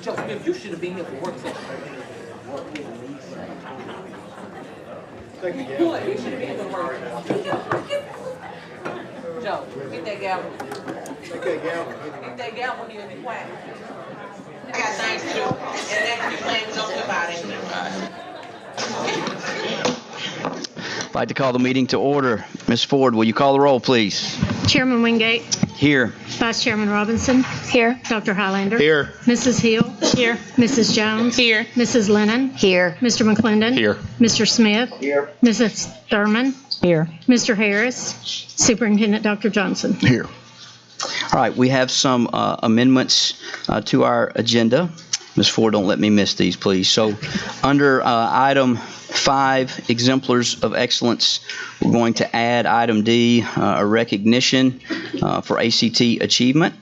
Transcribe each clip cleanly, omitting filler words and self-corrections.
Joe Smith, you should have been here for work session. What? You should have been here for work session. Joe, get that gavel. Get that gavel here and be quiet. I got things to do, and then you playing something about it. I'd like to call the meeting to order. Ms. Ford, will you call the roll, please? Chairman Wingate. Here. Vice Chairman Robinson. Here. Dr. Highlander. Here. Mrs. Hill. Here. Mrs. Jones. Here. Mrs. Lennon. Here. Mr. McClendon. Here. Mr. Smith. Here. Mrs. Thurman. Here. Mr. Harris. Superintendent Dr. Johnson. Here. All right, we have some amendments to our agenda. Ms. Ford, don't let me miss these, please. So under item 5, exemplars of excellence, we're going to add item D, a recognition for ACT achievement.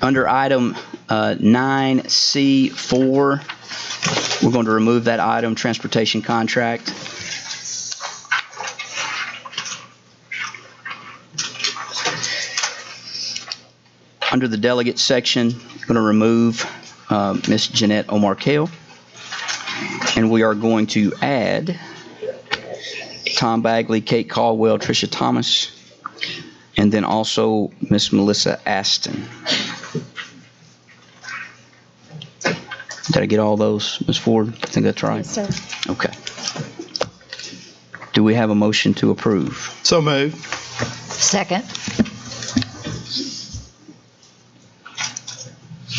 Under item 9C4, we're going to remove that item, transportation contract. Under the delegate section, we're going to remove Ms. Jeanette Omarkale. And we are going to add Tom Bagley, Kate Caldwell, Tricia Thomas, and then also Miss Melissa Aston. Did I get all those, Ms. Ford? I think that's right. Yes, sir. Okay. Do we have a motion to approve? So moved. Second.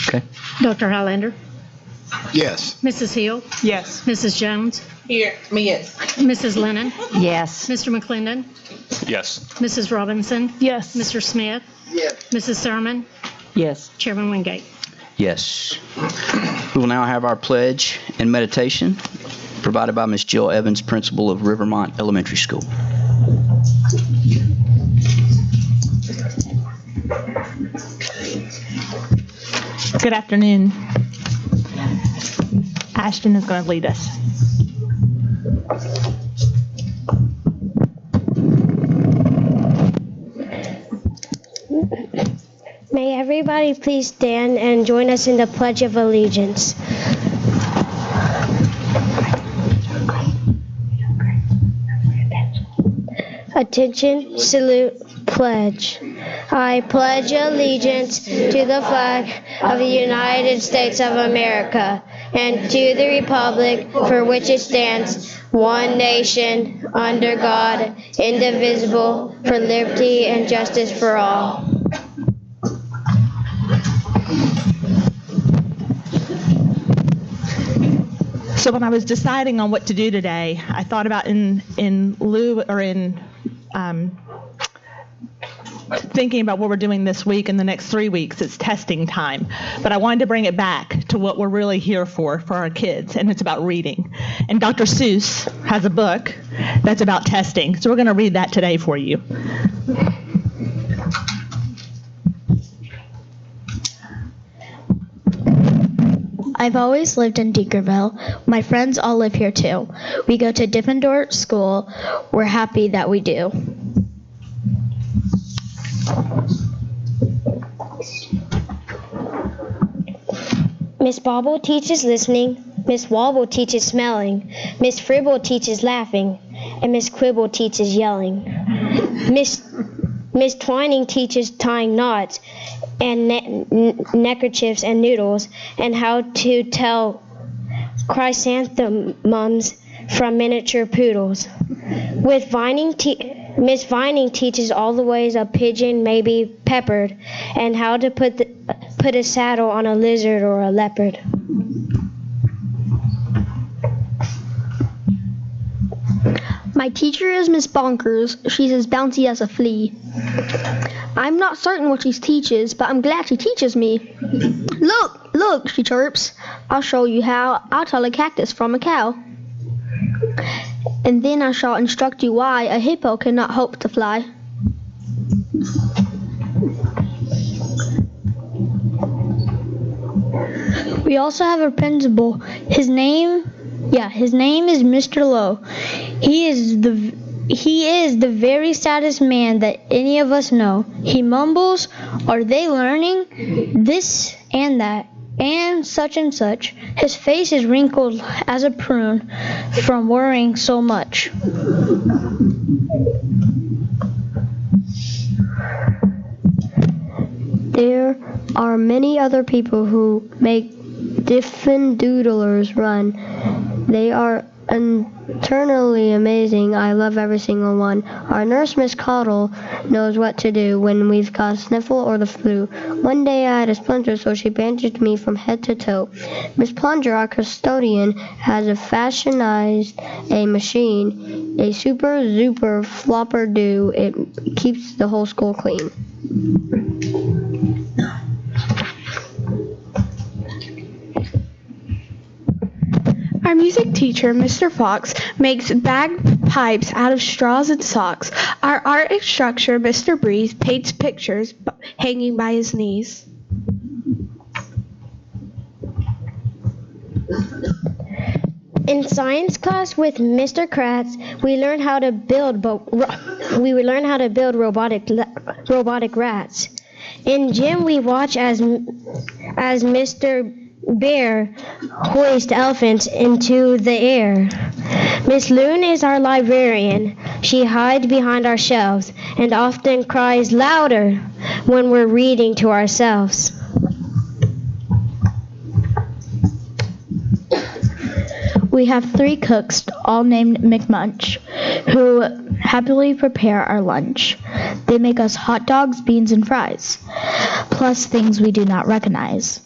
Okay. Dr. Highlander. Yes. Mrs. Hill. Yes. Mrs. Jones. Here, yes. Mrs. Lennon. Yes. Mr. McClendon. Yes. Mrs. Robinson. Yes. Mr. Smith. Yes. Mrs. Thurman. Yes. Chairman Wingate. Yes. We will now have our pledge and meditation provided by Ms. Jill Evans, principal of Rivermont Elementary School. Good afternoon. Ashton is going to lead us. May everybody please stand and join us in the Pledge of Allegiance. Attention, salute, pledge. I pledge allegiance to the flag of the United States of America and to the republic for which it stands, one nation, under God, indivisible, for liberty and justice for all. So when I was deciding on what to do today, I thought about thinking about what we're doing this week and the next 3 weeks. It's testing time. But I wanted to bring it back to what we're really here for our kids, and it's about reading. And Dr. Seuss has a book that's about testing. So we're going to read that today for you. I've always lived in Dinkerville. My friends all live here too. We go to Diffendorf School. We're happy that we do. Miss Bobble teaches listening. Miss Wobble teaches smelling. Miss Fribble teaches laughing. And Miss Quibble teaches yelling. Miss Twining teaches tying knots and neckerchiefs and noodles, and how to tell chrysanthemums from miniature poodles. Miss Vining teaches all the ways a pigeon may be peppered and how to put a saddle on a lizard or a leopard. My teacher is Miss Bonkers. She's as bouncy as a flea. I'm not certain what she teaches, but I'm glad she teaches me. Look, she chirps. I'll show you how. I'll tell a cactus from a cow. And then I shall instruct you why a hippo cannot hope to fly. We also have a principal. His name is Mr. Lowe. He is the very saddest man that any of us know. He mumbles, "Are they learning this and that and such and such?" His face is wrinkled as a prune from worrying so much. There are many other people who make diffin-doodlers run. They are eternally amazing. I love every single one. Our nurse, Miss Caudle, knows what to do when we've got a sniffle or the flu. One day I had a splinter, so she bandaged me from head to toe. Miss Plunger, our custodian, has fashionized a machine, a super flopper do. It keeps the whole school clean. Our music teacher, Mr. Fox, makes bagpipes out of straws and socks. Our art instructor, Mr. Breeze, paints pictures hanging by his knees. In science class with Mr. Kratz, we learned how to build robotic rats. In gym, we watch as Mr. Bear hoist elephants into the air. Miss Loon is our librarian. She hides behind our shelves and often cries louder when we're reading to ourselves. We have 3 cooks, all named McMunch, who happily prepare our lunch. They make us hot dogs, beans, and fries, plus things we do not recognize.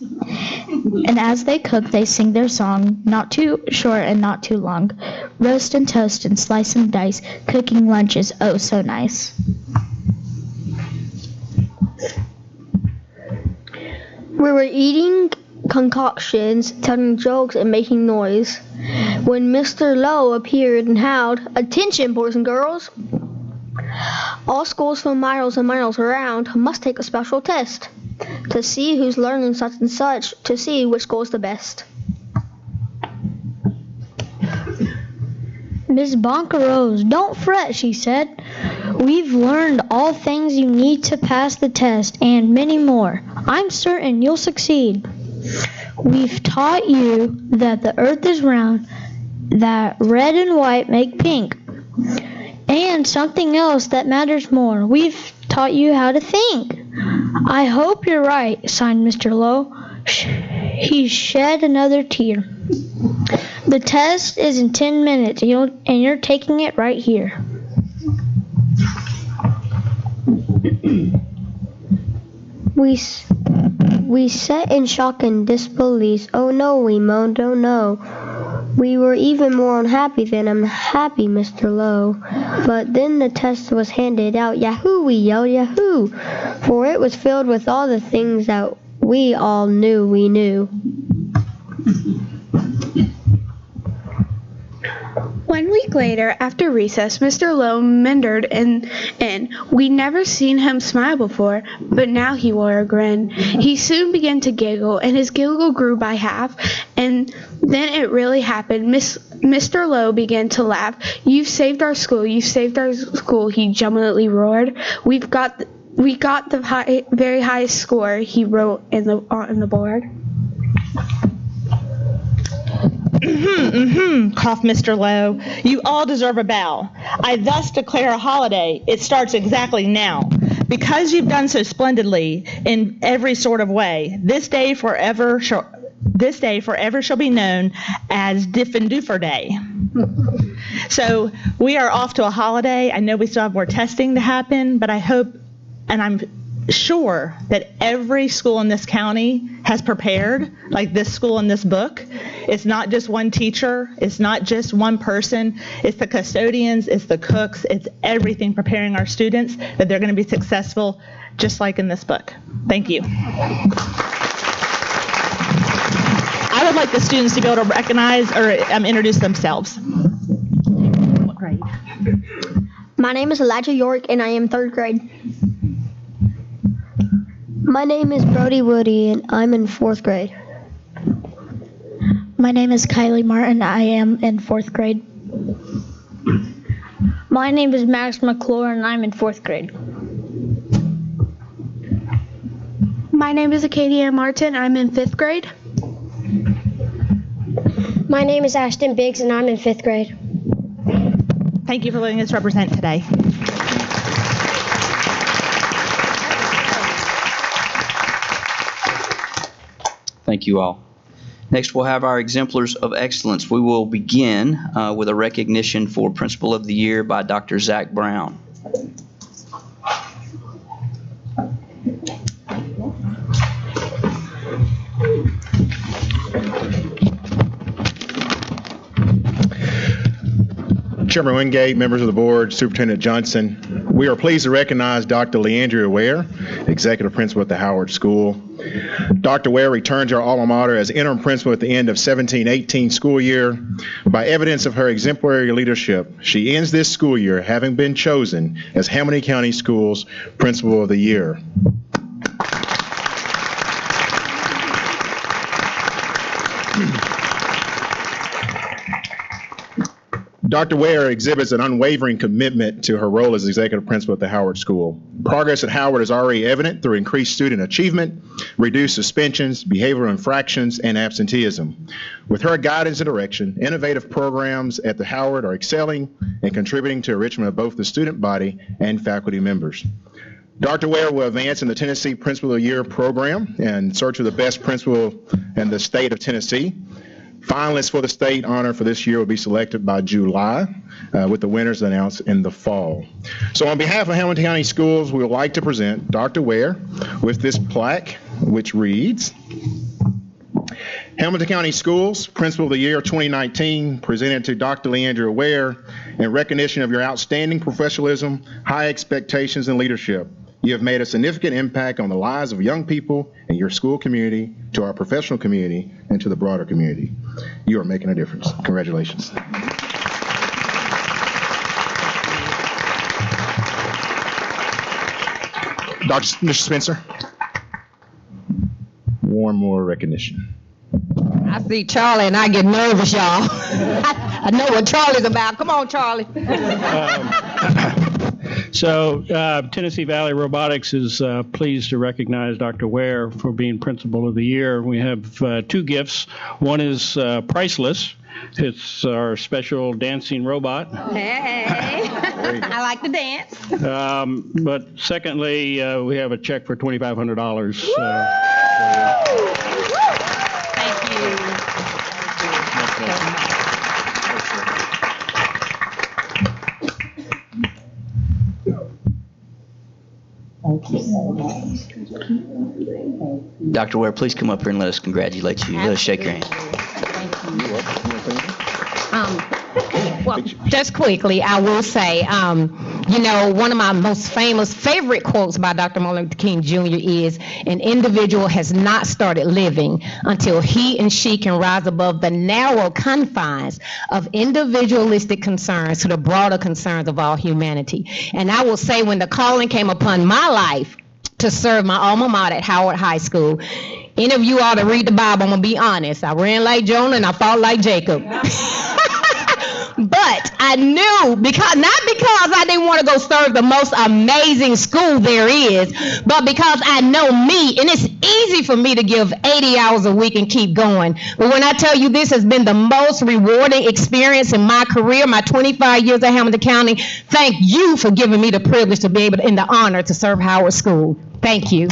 And as they cook, they sing their song, not too short and not too long. Roast and toast and slice and dice, cooking lunch is oh so nice. We were eating concoctions, telling jokes, and making noise when Mr. Lowe appeared and howled, "Attention, boys and girls! All schools from miles and miles around must take a special test to see who's learning such and such, to see which school is the best." Miss Bonker rose. "Don't fret," she said. "We've learned all things you need to pass the test, and many more. I'm certain you'll succeed. We've taught you that the earth is round, that red and white make pink, and something else that matters more. We've taught you how to think." "I hope you're right," signed Mr. Lowe. He shed another tear. "The test is in 10 minutes, and you're taking it right here." We sat in shock and disbelief. "Oh no," we moaned, "oh no." We were even more unhappy than unhappy, Mr. Lowe. But then the test was handed out. "Yahoo!" we yelled, "Yahoo!" For it was filled with all the things that we all knew we knew. 1 week later, after recess, Mr. Lowe mentored in. We'd never seen him smile before, but now he wore a grin. He soon began to giggle, and his giggle grew by half, and then it really happened. Mr. Lowe began to laugh. "You've saved our school, you've saved our school," he jubilantly roared. We got the very highest score," he wrote on the board. Coughed Mr. Lowe. "You all deserve a bow. I thus declare a holiday. It starts exactly now. Because you've done so splendidly in every sort of way, this day forever shall be known as Diffin' Doofer Day. So we are off to a holiday. I know we still have more testing to happen, but I hope, and I'm sure that every school in this county has prepared, like this school and this book. It's not just one teacher. It's not just one person. It's the custodians. It's the cooks. It's everything preparing our students that they're going to be successful, just like in this book. Thank you. I would like the students to be able to recognize or introduce themselves. What grade? My name is Elijah York, and I am 3rd grade. My name is Brody Woody, and I'm in 4th grade. My name is Kylie Martin. I am in 4th grade. My name is Max McClure, and I'm in 4th grade. My name is Acadia Martin. I'm in 5th grade. My name is Ashton Biggs, and I'm in 5th grade. Thank you for letting us represent today. Thank you all. Next, we'll have our exemplars of excellence. We will begin with a recognition for Principal of the Year by Dr. Zach Brown. Chairman Wingate, members of the board, Superintendent Johnson, we are pleased to recognize Dr. Leandria Ware, Executive Principal at the Howard School. Dr. Ware returned to our alma mater as interim principal at the end of 17-18 school year. By evidence of her exemplary leadership, she ends this school year having been chosen as Hamilton County Schools Principal of the Year. Dr. Ware exhibits an unwavering commitment to her role as executive principal at the Howard School. Progress at Howard is already evident through increased student achievement, reduced suspensions, behavioral infractions, and absenteeism. With her guidance and direction, innovative programs at the Howard are excelling and contributing to enrichment of both the student body and faculty members. Dr. Ware will advance in the Tennessee Principal of the Year program in search of the best principal in the state of Tennessee. Finalists for the state honor for this year will be selected by July, with the winners announced in the fall. So on behalf of Hamilton County Schools, we would like to present Dr. Ware with this plaque, which reads, Hamilton County Schools Principal of the Year 2019, presented to Dr. Leandria Ware in recognition of your outstanding professionalism, high expectations, and leadership. You have made a significant impact on the lives of young people in your school community, to our professional community, and to the broader community. You are making a difference. Congratulations. Mr. Spencer. One more recognition. I see Charlie and I get nervous, y'all. I know what Charlie's about. Come on, Charlie. So Tennessee Valley Robotics is pleased to recognize Dr. Ware for being Principal of the Year. We have two gifts. One is priceless. It's our special dancing robot. Hey, I like to dance. But secondly, we have a check for $2,500. Thank you. Dr. Ware, please come up here and let us congratulate you. Let us shake your hand. Well, just quickly, I will say, one of my most favorite quotes by Dr. Martin Luther King Jr. is, an individual has not started living until he and she can rise above the narrow confines of individualistic concerns to the broader concerns of all humanity. And I will say, when the calling came upon my life to serve my alma mater at Howard High School, any of you ought to read the Bible. I'm going to be honest. I ran like Jonah and I fought like Jacob. But I knew, not because I didn't want to go serve the most amazing school there is, but because I know me, and it's easy for me to give 80 hours a week and keep going. But when I tell you this has been the most rewarding experience in my career, my 25 years at Hamilton County, thank you for giving me the privilege to be able to, and the honor to serve Howard School. Thank you.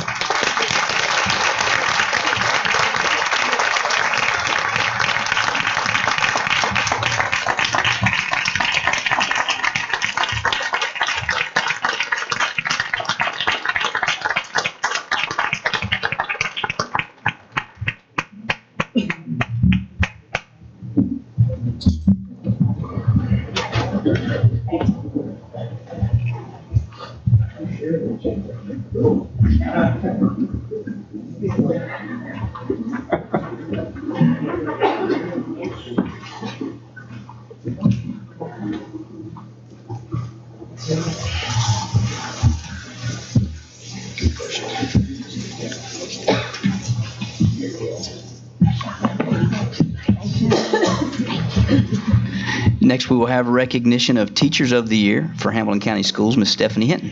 Next, we will have recognition of Teachers of the Year for Hamilton County Schools, Ms. Stephanie Hinton.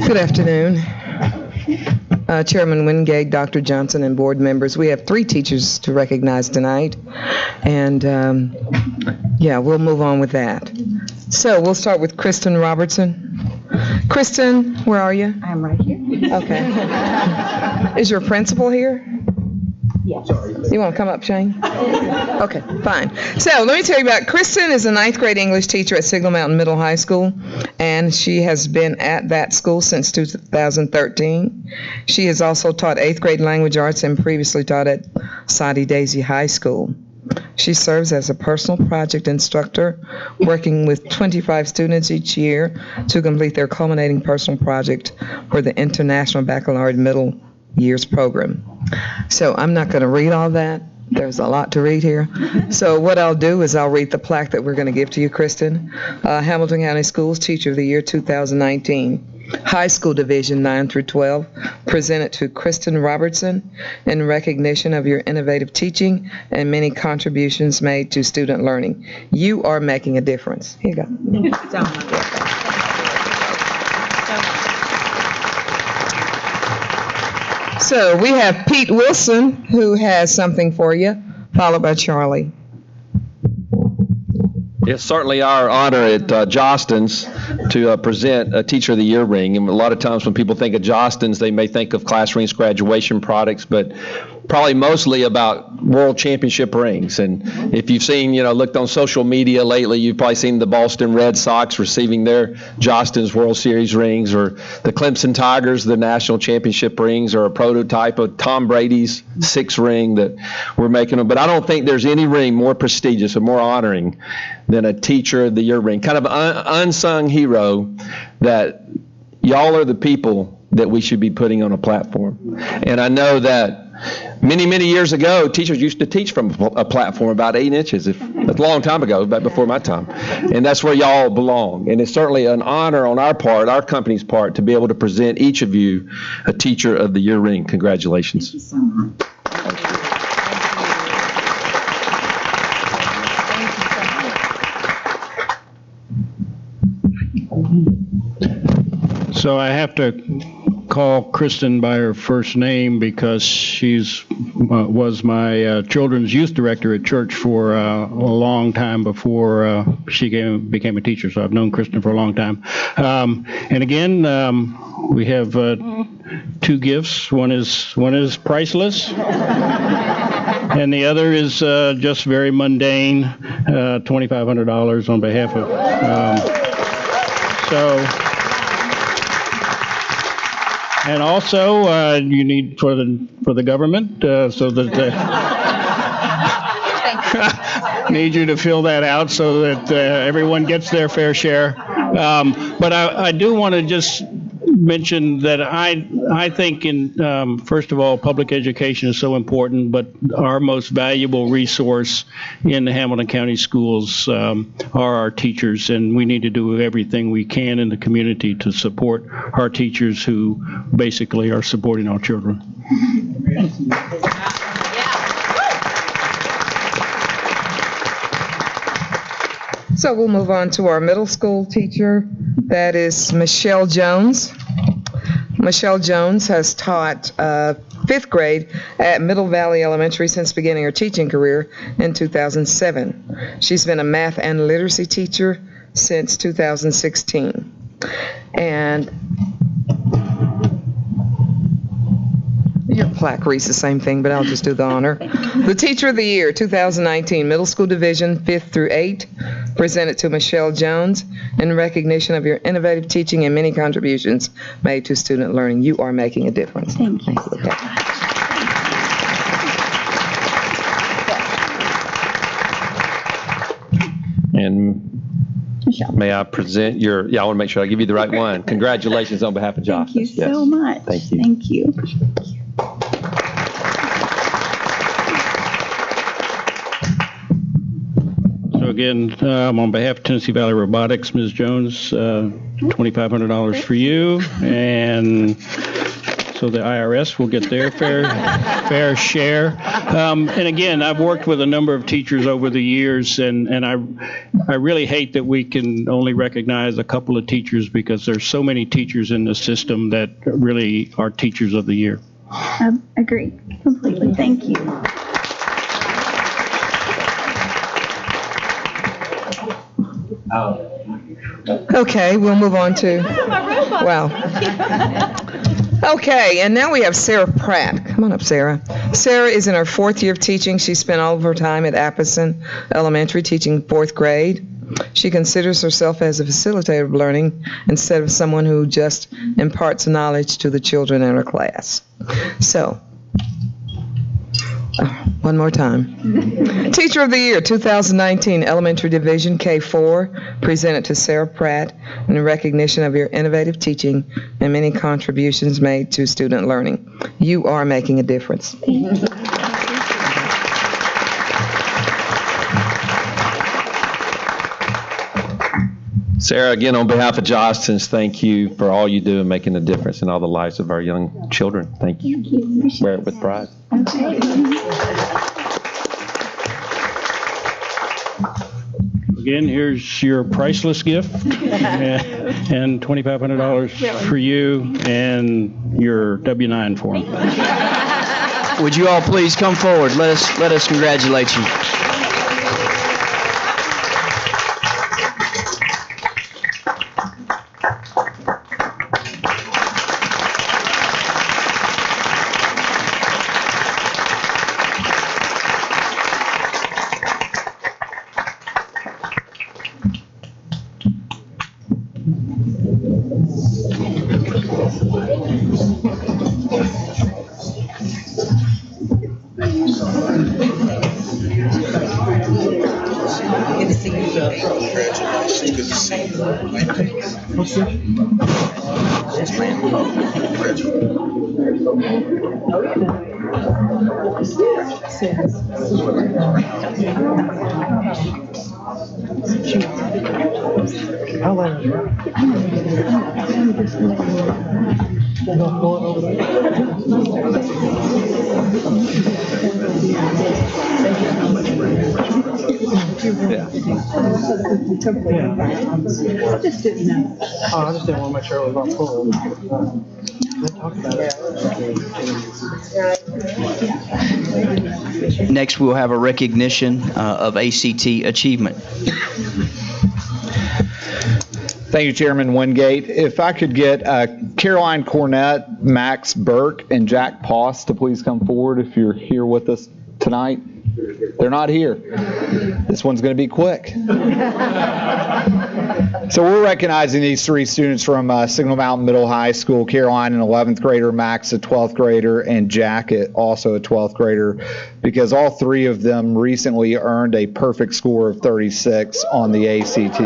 Good afternoon. Chairman Wingate, Dr. Johnson, and board members. We have 3 teachers to recognize tonight, and we'll move on with that. So we'll start with Kristen Robertson. Kristen, where are you? I'm right here. Okay. Is your principal here? Yes. You want to come up, Shane? Okay, fine. So let me tell you about Kristen is a 9th grade English teacher at Signal Mountain Middle High School, and she has been at that school since 2013. She has also taught 8th grade language arts and previously taught at Soddy Daisy High School. She serves as a personal project instructor, working with 25 students each year to complete their culminating personal project for the International Baccalaureate Middle Years program. So I'm not going to read all that. There's a lot to read here. So what I'll do is I'll read the plaque that we're going to give to you, Kristen. Hamilton County Schools Teacher of the Year 2019. High School Division 9 through 12, presented to Kristen Robertson in recognition of your innovative teaching and many contributions made to student learning. You are making a difference. Here you go. So we have Pete Wilson, who has something for you, followed by Charlie. It's certainly our honor at Jostens to present a Teacher of the Year ring. And a lot of times when people think of Jostens, they may think of class rings, graduation products, but probably mostly about World Championship rings. And if you've seen, looked on social media lately, you've probably seen the Boston Red Sox receiving their Jostens World Series rings, or the Clemson Tigers, the National Championship rings, or a prototype of Tom Brady's 6 ring that we're making them. But I don't think there's any ring more prestigious or more honoring than a Teacher of the Year ring. Kind of an unsung hero that y'all are the people that we should be putting on a platform. And I know that many, many years ago, teachers used to teach from a platform about 8 inches, a long time ago, back before my time. And that's where y'all belong. And it's certainly an honor on our part, our company's part, to be able to present each of you a Teacher of the Year ring. Congratulations. Thank you so much. So I have to call Kristen by her first name because she's was my children's youth director at church for a long time before she became a teacher. So I've known Kristen for a long time. And again, we have 2 gifts. One is priceless, and the other is just very mundane, $2,500 on behalf of. And also, you need for the government, so that need you to fill that out so that everyone gets their fair share. But I do want to just mention that I think first of all, public education is so important, but our most valuable resource in the Hamilton County schools are our teachers, and we need to do everything we can in the community to support our teachers who basically are supporting our children. So we'll move on to our middle school teacher. That is Michelle Jones. Michelle Jones has taught 5th grade at Middle Valley Elementary since beginning her teaching career in 2007. She's been a math and literacy teacher since 2016. And your plaque reads the same thing, but I'll just do the honor. The Teacher of the Year 2019, Middle School Division 5th through 8, presented to Michelle Jones in recognition of your innovative teaching and many contributions made to student learning. You are making a difference. Thank you. And may I present your, I want to make sure I give you the right one. Congratulations on behalf of Josh. Thank you so much. Thank you. Thank you. So again, on behalf of Tennessee Valley Robotics, Ms. Jones, $2,500 for you, and so the IRS will get their fair share. And again, I've worked with a number of teachers over the years, and I really hate that we can only recognize a couple of teachers because there's so many teachers in the system that really are teachers of the year. Agree completely. Thank you. Okay, we'll move on to, wow. Okay, and now we have Sarah Pratt. Come on up, Sarah. Sarah is in her 4th year of teaching. She spent all of her time at Appleton Elementary teaching 4th grade. She considers herself as a facilitator of learning instead of someone who just imparts knowledge to the children in her class. So, one more time. Teacher of the Year 2019 Elementary Division K4 presented to Sarah Pratt in recognition of your innovative teaching and many contributions made to student learning. You are making a difference. Sarah, again, on behalf of Jostens, thank you for all you do in making a difference in all the lives of our young children. Thank you. Wear it with pride. Again, here's your priceless gift, and $2,500 for you and your W-9 form. Would you all please come forward? Let us congratulate you. I just didn't know. Oh, I just didn't want to make sure it was on full. Next, we'll have a recognition of ACT achievement. Thank you, Chairman Wingate. If I could get Caroline Cornett, Max Burke, and Jack Poss to please come forward if you're here with us tonight. They're not here. This one's going to be quick. So we're recognizing these 3 students from Signal Mountain Middle High School. Caroline, an 11th grader, Max, a 12th grader, and Jack, also a 12th grader, because all 3 of them recently earned a perfect score of 36 on the ACT.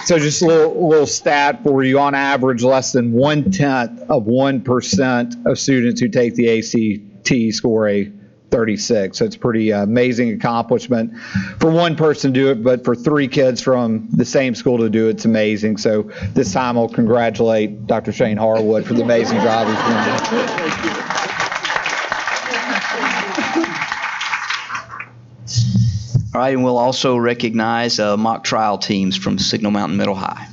So just a little stat for you. On average, less than 0.1% of students who take the ACT score a 36. So it's a pretty amazing accomplishment for one person to do it, but for 3 kids from the same school to do it's amazing. So this time I'll congratulate Dr. Shane Harwood for the amazing job he's doing. All right, and we'll also recognize mock trial teams from Signal Mountain Middle High.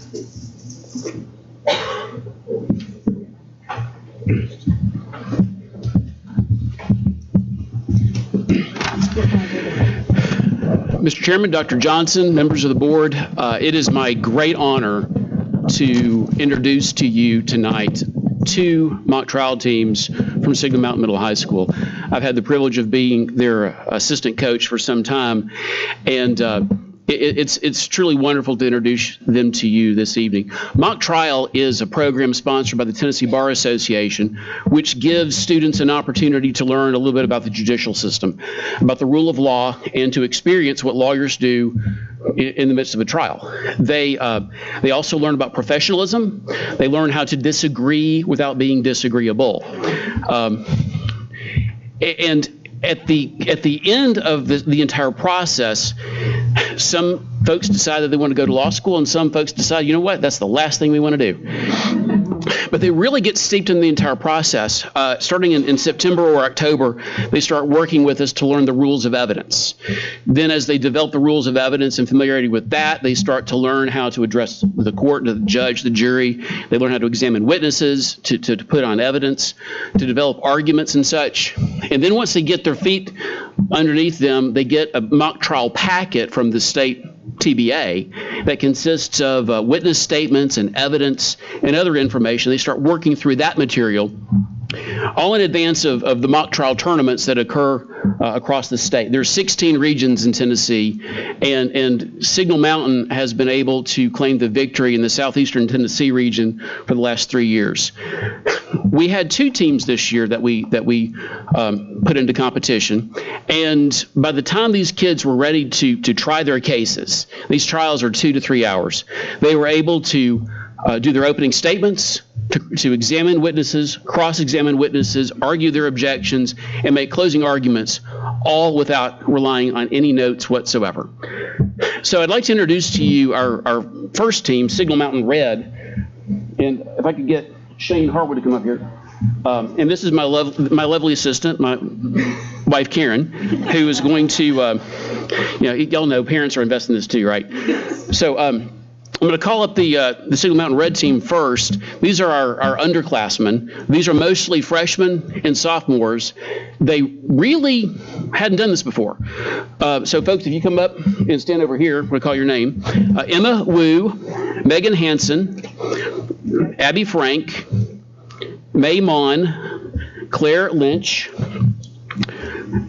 Mr. Chairman, Dr. Johnson, members of the board, it is my great honor to introduce to you tonight 2 mock trial teams from Signal Mountain Middle High School. I've had the privilege of being their assistant coach for some time, and It's truly wonderful to introduce them to you this evening. Mock Trial is a program sponsored by the Tennessee Bar Association, which gives students an opportunity to learn a little bit about the judicial system, about the rule of law, and to experience what lawyers do in the midst of a trial. They also learn about professionalism. They learn how to disagree without being disagreeable. And at the end of the entire process, some folks decide that they want to go to law school, and some folks decide, you know what, that's the last thing we want to do. But they really get steeped in the entire process. Starting in September or October, they start working with us to learn the rules of evidence. Then as they develop the rules of evidence and familiarity with that, they start to learn how to address the court, the judge, the jury. They learn how to examine witnesses, to put on evidence, to develop arguments and such. And then once they get their feet underneath them, they get a mock trial packet from the state TBA that consists of witness statements and evidence and other information. They start working through that material, all in advance of the mock trial tournaments that occur across the state. There's 16 regions in Tennessee, and Signal Mountain has been able to claim the victory in the southeastern Tennessee region for the last 3 years. We had 2 teams this year that we put into competition, and by the time these kids were ready to try their cases, these trials are 2 to 3 hours, they were able to do their opening statements, to examine witnesses, cross-examine witnesses, argue their objections, and make closing arguments, all without relying on any notes whatsoever. So I'd like to introduce to you our first team, Signal Mountain Red. And if I could get Shane Harwood to come up here. And this is my lovely assistant, my wife Karen, who is going to, y'all know parents are invested in this too, right? So I'm going to call up the Signal Mountain Red team first. These are our underclassmen. These are mostly freshmen and sophomores. They really hadn't done this before. So folks, if you come up and stand over here, I'm going to call your name. Emma Wu, Megan Hansen, Abby Frank, May Mon, Claire Lynch,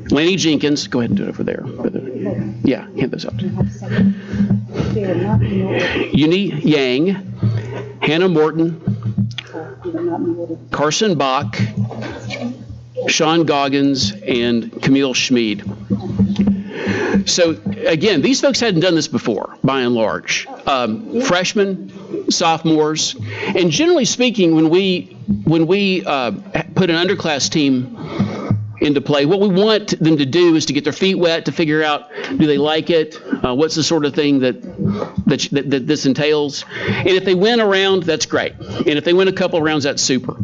Laney Jenkins. Go ahead and do it over there. Yeah, hand those out. Uni Yang, Hannah Morton, Carson Bach, Sean Goggins, and Camille Schmid. So again, these folks hadn't done this before, by and large. Freshmen, sophomores, and generally speaking, when we put an underclass team into play, what we want them to do is to get their feet wet, to figure out, do they like it? What's the sort of thing that this entails? And if they win a round, that's great. And if they win a couple of rounds, that's super.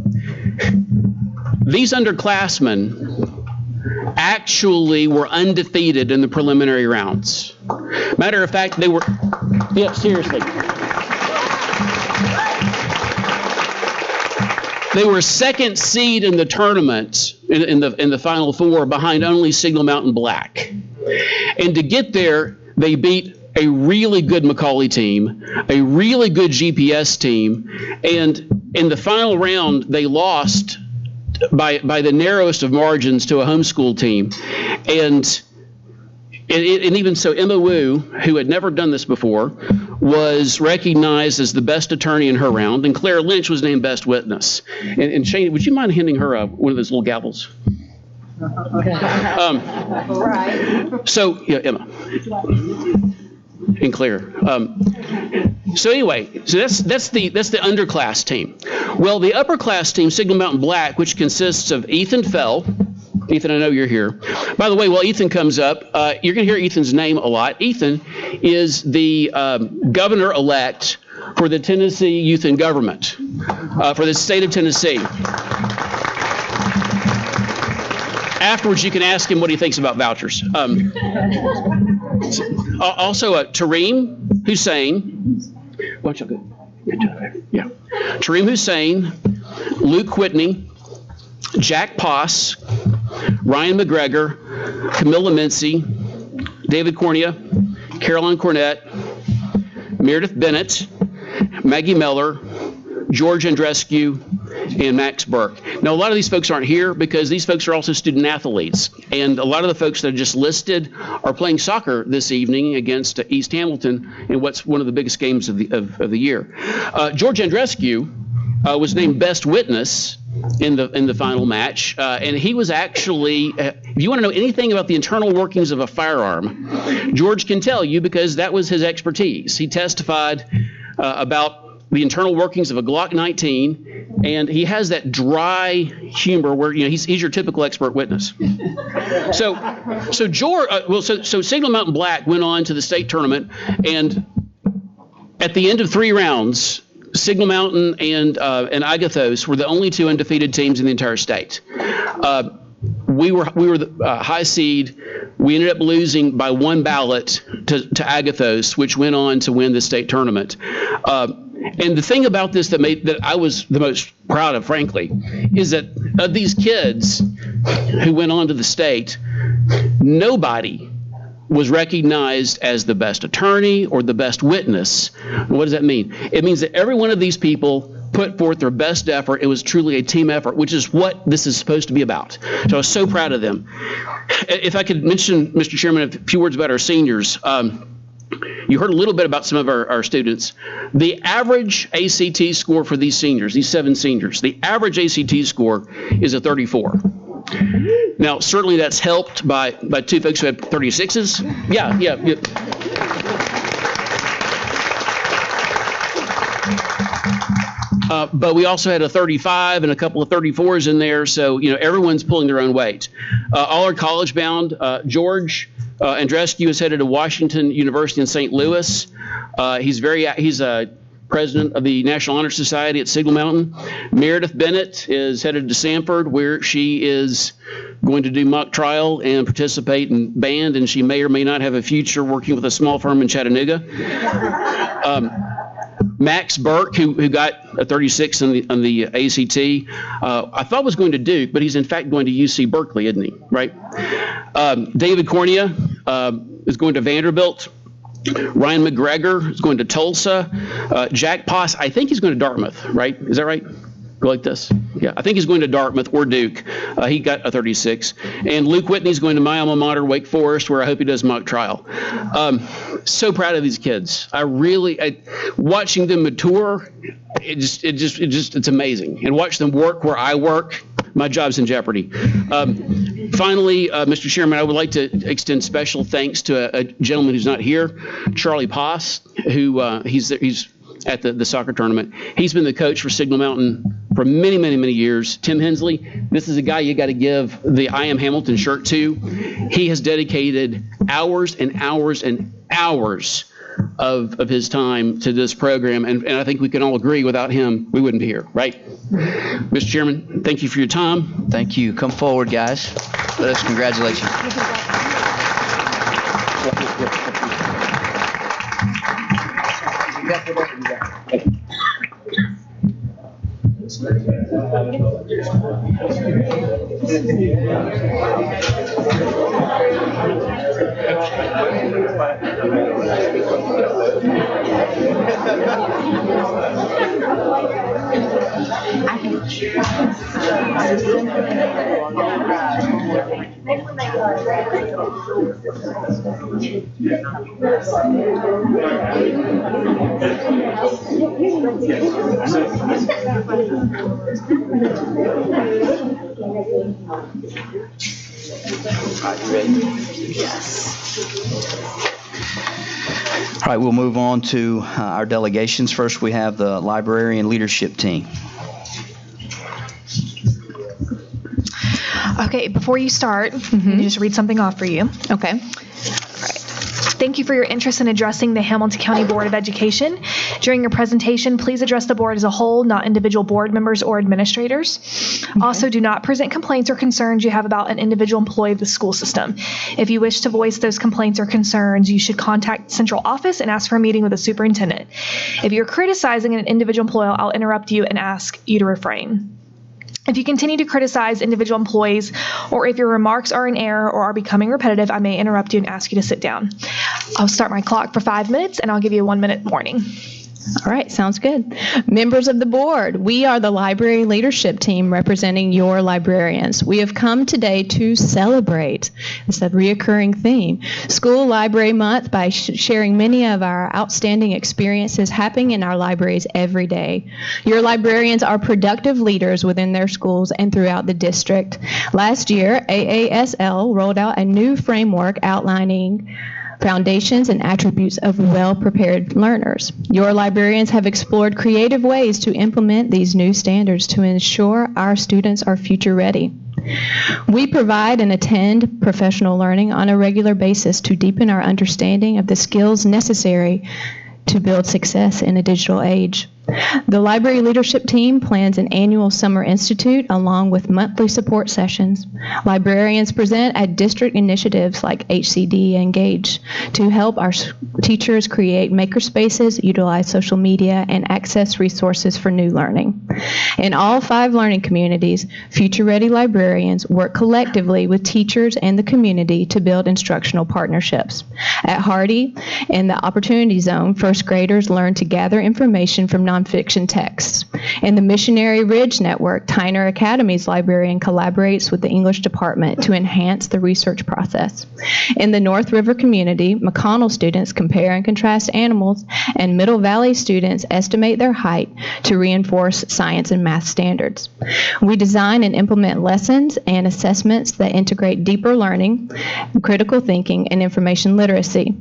These underclassmen actually were undefeated in the preliminary rounds. Matter of fact, they were, yeah, seriously. They were second seed in the tournament in the Final Four, behind only Signal Mountain Black. And to get there, they beat a really good Macaulay team, a really good GPS team, and in the final round, they lost by the narrowest of margins to a homeschool team. And even so, Emma Wu, who had never done this before, was recognized as the best attorney in her round, and Claire Lynch was named best witness. And Shane, would you mind handing her one of those little gavels? So, yeah, Emma. And Claire. So anyway, so that's the underclass team. Well, the upper class team, Signal Mountain Black, which consists of Ethan Fell. Ethan, I know you're here. By the way, while Ethan comes up, you're going to hear Ethan's name a lot. Ethan is the governor-elect for the Tennessee Youth in Government for the state of Tennessee. Afterwards, you can ask him what he thinks about vouchers. Also, Tareem Hussein. Why don't you go? Yeah. Tareem Hussein, Luke Whitney, Jack Poss, Ryan McGregor, Camilla Mincy, David Cornea, Caroline Cornett, Meredith Bennett, Maggie Miller, George Andrescu, and Max Burke. Now, a lot of these folks aren't here because these folks are also student athletes. And a lot of the folks that are just listed are playing soccer this evening against East Hamilton in what's one of the biggest games of the year. George Andrescu was named Best Witness in the final match, and he was actually, if you want to know anything about the internal workings of a firearm, George can tell you because that was his expertise. He testified about the internal workings of a Glock 19, and he has that dry humor where he's your typical expert witness. So George, so Signal Mountain Black went on to the state tournament, and at the end of 3 rounds, Signal Mountain and Agathos were the only 2 undefeated teams in the entire state. We were the high seed. We ended up losing by 1 ballot to Agathos, which went on to win the state tournament. And the thing about this that I was the most proud of, frankly, is that of these kids who went on to the state, nobody was recognized as the best attorney or the best witness. What does that mean? It means that every one of these people put forth their best effort. It was truly a team effort, which is what this is supposed to be about. So I was so proud of them. If I could mention, Mr. Chairman, a few words about our seniors. You heard a little bit about some of our students. The average ACT score for these seniors, these 7 seniors, the average ACT score is a 34. Now, certainly that's helped by 2 folks who had 36s. Yeah. But we also had a 35 and a couple of 34s in there, so everyone's pulling their own weight. All are college-bound. George Andrescu is headed to Washington University in St. Louis. He's president of the National Honor Society at Signal Mountain. Meredith Bennett is headed to Sanford, where she is going to do mock trial and participate in band, and she may or may not have a future working with a small firm in Chattanooga. Max Burke, who got a 36 on the ACT, I thought was going to Duke, but he's in fact going to UC Berkeley, isn't he? Right? David Cornea is going to Vanderbilt. Ryan McGregor is going to Tulsa. Jack Poss, I think he's going to Dartmouth, right? Is that right? Go like this. Yeah, I think he's going to Dartmouth or Duke. He got a 36. And Luke Whitney's going to my alma mater, Wake Forest, where I hope he does mock trial. So proud of these kids. Watching them mature, it's amazing. And watch them work where I work, my job's in jeopardy. Finally, Mr. Chairman, I would like to extend special thanks to a gentleman who's not here, Charlie Poss, who he's at the soccer tournament. He's been the coach for Signal Mountain for many, many, many years. Tim Hensley, this is a guy you got to give the I Am Hamilton shirt to. He has dedicated hours and hours and hours of his time to this program, and I think we can all agree without him, we wouldn't be here, right? Mr. Chairman, thank you for your time. Thank you. Come forward, guys. Let us congratulate you. All right, we'll move on to our delegations. First, we have the librarian leadership team. Okay, before you start, let me just read something off for you. Okay. All right. Thank you for your interest in addressing the Hamilton County Board of Education. During your presentation, please address the board as a whole, not individual board members or administrators. Okay. Also, do not present complaints or concerns you have about an individual employee of the school system. If you wish to voice those complaints or concerns, you should contact central office and ask for a meeting with the superintendent. If you're criticizing an individual employee, I'll interrupt you and ask you to refrain. If you continue to criticize individual employees, or if your remarks are in error or are becoming repetitive, I may interrupt you and ask you to sit down. I'll start my clock for 5 minutes, and I'll give you a 1-minute warning. All right, sounds good. Members of the board, we are the library leadership team representing your librarians. We have come today to celebrate, it's a reoccurring theme, School Library Month by sharing many of our outstanding experiences happening in our libraries every day. Your librarians are productive leaders within their schools and throughout the district. Last year, AASL rolled out a new framework outlining foundations and attributes of well-prepared learners. Your librarians have explored creative ways to implement these new standards to ensure our students are future ready. We provide and attend professional learning on a regular basis to deepen our understanding of the skills necessary to build success in a digital age. The library leadership team plans an annual summer institute along with monthly support sessions. Librarians present at district initiatives like HCD Engage to help our teachers create makerspaces, utilize social media, and access resources for new learning. In all 5 learning communities, future-ready librarians work collectively with teachers and the community to build instructional partnerships. At Hardy, in the Opportunity Zone, first graders learn to gather information from nonfiction texts. In the Missionary Ridge Network, Tyner Academy's librarian collaborates with the English department to enhance the research process. In the North River community, McConnell students compare and contrast animals, and Middle Valley students estimate their height to reinforce science and math standards. We design and implement lessons and assessments that integrate deeper learning, critical thinking, and information literacy.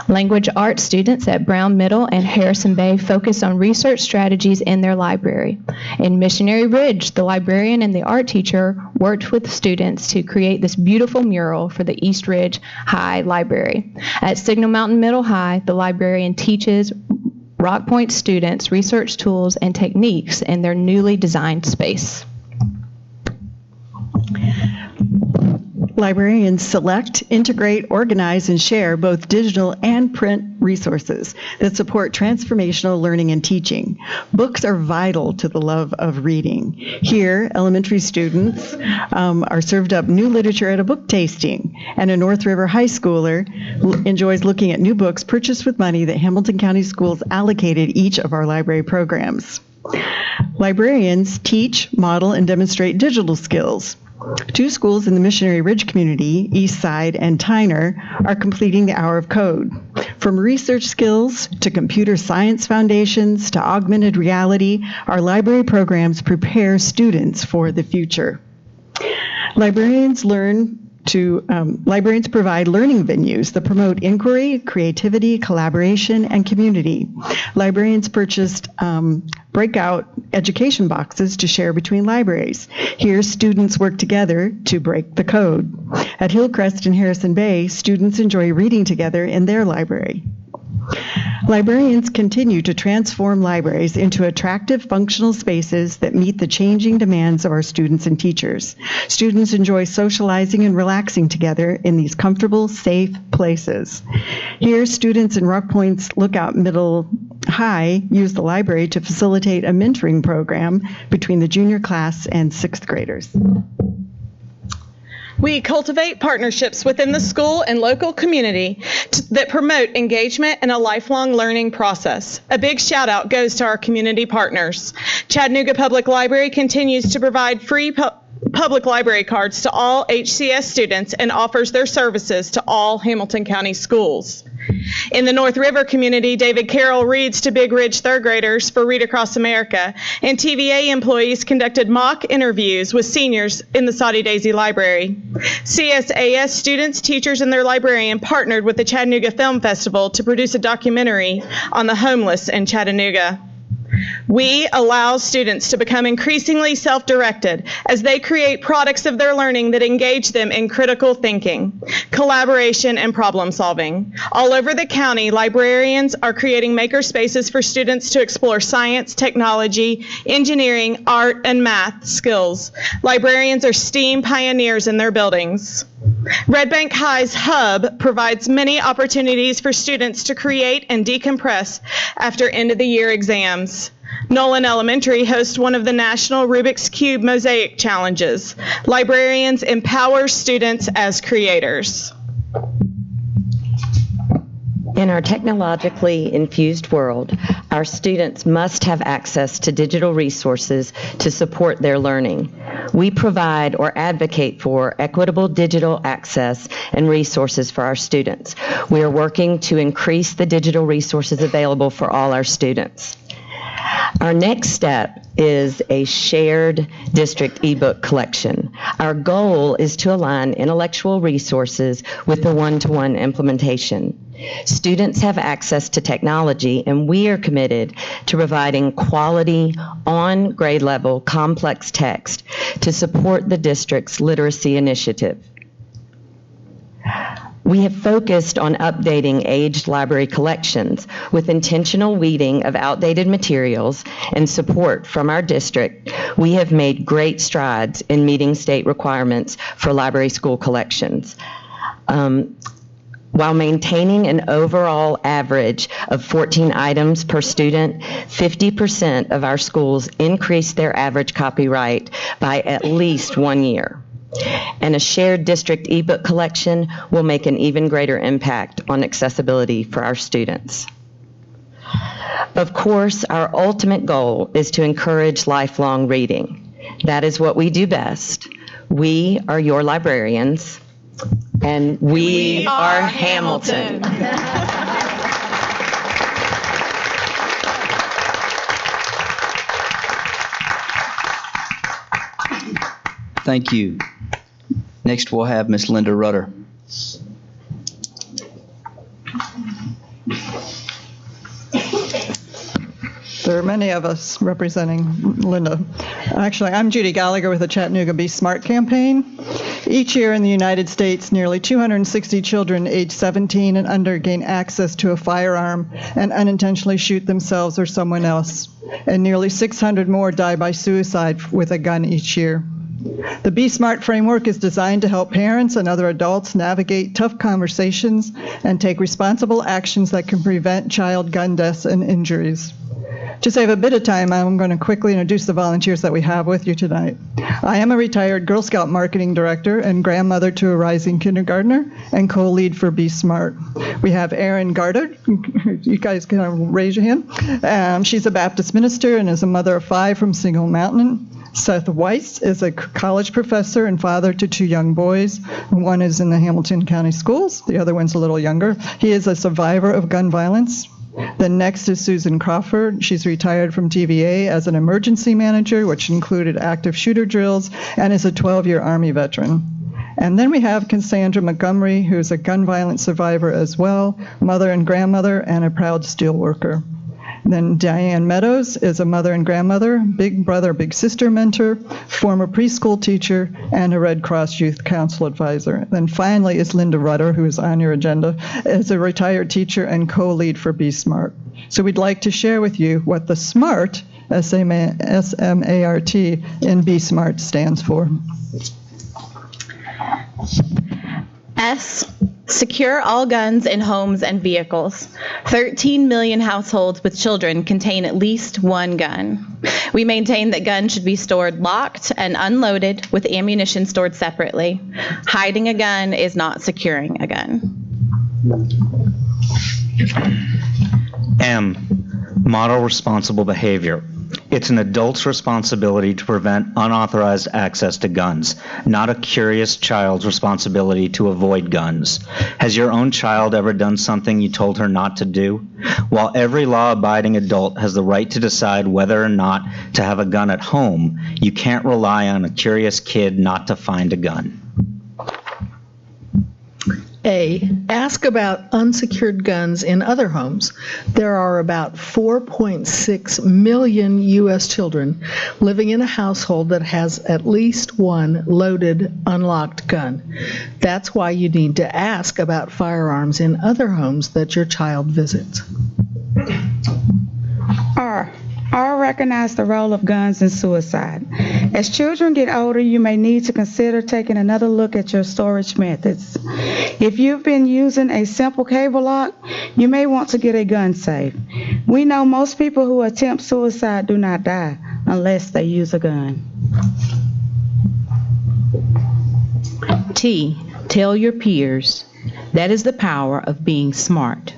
Language arts students at Brown Middle and Harrison Bay focus on research strategies in their library. In Missionary Ridge, the librarian and the art teacher worked with students to create this beautiful mural for the East Ridge High Library. At Signal Mountain Middle High, the librarian teaches Rock Point students research tools and techniques in their newly designed space. Librarians select, integrate, organize, and share both digital and print resources that support transformational learning and teaching. Books are vital to the love of reading. Here, elementary students are served up new literature at a book tasting, and a North River high schooler enjoys looking at new books purchased with money that Hamilton County Schools allocated each of our library programs. Librarians teach, model, and demonstrate digital skills. 2 schools in the Missionary Ridge community, Eastside and Tyner, are completing the Hour of Code. From research skills to computer science foundations to augmented reality, our library programs prepare students for the future. Librarians provide learning venues that promote inquiry, creativity, collaboration, and community. Librarians purchased breakout education boxes to share between libraries. Here, students work together to break the code. At Hillcrest and Harrison Bay, students enjoy reading together in their library. Librarians continue to transform libraries into attractive, functional spaces that meet the changing demands of our students and teachers. Students enjoy socializing and relaxing together in these comfortable, safe places. Here, students in Rock Point's Lookout Middle High use the library to facilitate a mentoring program between the junior class and 6th graders. We cultivate partnerships within the school and local community that promote engagement and a lifelong learning process. A big shout out goes to our community partners. Chattanooga Public Library continues to provide free public library cards to all HCS students and offers their services to all Hamilton County schools. In the North River community, David Carroll reads to Big Ridge 3rd graders for Read Across America, and TVA employees conducted mock interviews with seniors in the Soddy Daisy Library. CSAS students, teachers, and their librarian partnered with the Chattanooga Film Festival to produce a documentary on the homeless in Chattanooga. We allow students to become increasingly self-directed as they create products of their learning that engage them in critical thinking, collaboration, and problem solving. All over the county, librarians are creating maker spaces for students to explore science, technology, engineering, art, and math skills. Librarians are STEAM pioneers in their buildings. Red Bank High's Hub provides many opportunities for students to create and decompress after end-of-the-year exams. Nolan Elementary hosts one of the national Rubik's Cube Mosaic Challenges. Librarians empower students as creators. In our technologically infused world, our students must have access to digital resources to support their learning. We provide or advocate for equitable digital access and resources for our students. We are working to increase the digital resources available for all our students. Our next step is a shared district ebook collection. Our goal is to align intellectual resources with the one-to-one implementation. Students have access to technology, and we are committed to providing quality, on grade level, complex text to support the district's literacy initiative. We have focused on updating aged library collections with intentional weeding of outdated materials and support from our district. We have made great strides in meeting state requirements for library school collections. While maintaining an overall average of 14 items per student, 50% of our schools increased their average copyright by at least 1 year. And a shared district ebook collection will make an even greater impact on accessibility for our students. Of course, our ultimate goal is to encourage lifelong reading. That is what we do best. We are your librarians, and we are Hamilton. Thank you. Next, we'll have Ms. Linda Rudder. There are many of us representing Linda. Actually, I'm Judy Gallagher with the Chattanooga Be Smart campaign. Each year in the United States, nearly 260 children aged 17 and under gain access to a firearm and unintentionally shoot themselves or someone else. And nearly 600 more die by suicide with a gun each year. The Be Smart framework is designed to help parents and other adults navigate tough conversations and take responsible actions that can prevent child gun deaths and injuries. To save a bit of time, I'm going to quickly introduce the volunteers that we have with you tonight. I am a retired Girl Scout marketing director and grandmother to a rising kindergartner and co-lead for Be Smart. We have Erin Gardner. You guys can raise your hand. She's a Baptist minister and is a mother of 5 from Single Mountain. Seth Weiss is a college professor and father to 2 young boys. One is in the Hamilton County Schools. The other one's a little younger. He is a survivor of gun violence. Then next is Susan Crawford. She's retired from TVA as an emergency manager, which included active shooter drills, and is a 12-year Army veteran. And then we have Cassandra Montgomery, who's a gun violence survivor as well, mother and grandmother, and a proud steelworker. Then Diane Meadows is a mother and grandmother, big brother, big sister mentor, former preschool teacher, and a Red Cross Youth Council advisor. Then finally is Linda Rudder, who is on your agenda, is a retired teacher and co-lead for Be Smart. So we'd like to share with you what the SMART, S-M-A-R-T, in Be Smart stands for. S, secure all guns in homes and vehicles. 13 million households with children contain at least one gun. We maintain that guns should be stored locked and unloaded with ammunition stored separately. Hiding a gun is not securing a gun. M, model responsible behavior. It's an adult's responsibility to prevent unauthorized access to guns, not a curious child's responsibility to avoid guns. Has your own child ever done something you told her not to do? While every law-abiding adult has the right to decide whether or not to have a gun at home, you can't rely on a curious kid not to find a gun. A, ask about unsecured guns in other homes. There are about 4.6 million U.S. children living in a household that has at least one loaded, unlocked gun. That's why you need to ask about firearms in other homes that your child visits. R, recognize the role of guns in suicide. As children get older, you may need to consider taking another look at your storage methods. If you've been using a simple cable lock, you may want to get a gun safe. We know most people who attempt suicide do not die unless they use a gun. T, tell your peers. That is the power of being smart.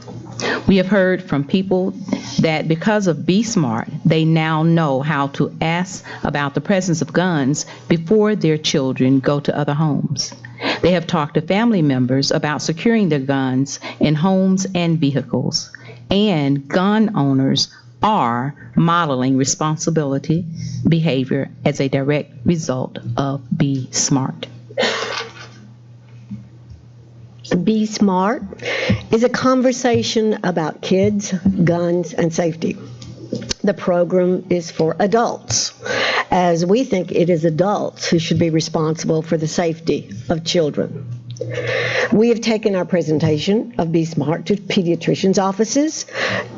We have heard from people that because of Be Smart, they now know how to ask about the presence of guns before their children go to other homes. They have talked to family members about securing their guns in homes and vehicles. And gun owners are modeling responsibility behavior as a direct result of Be Smart. Be Smart is a conversation about kids, guns, and safety. The program is for adults, as we think it is adults who should be responsible for the safety of children. We have taken our presentation of Be Smart to pediatricians' offices,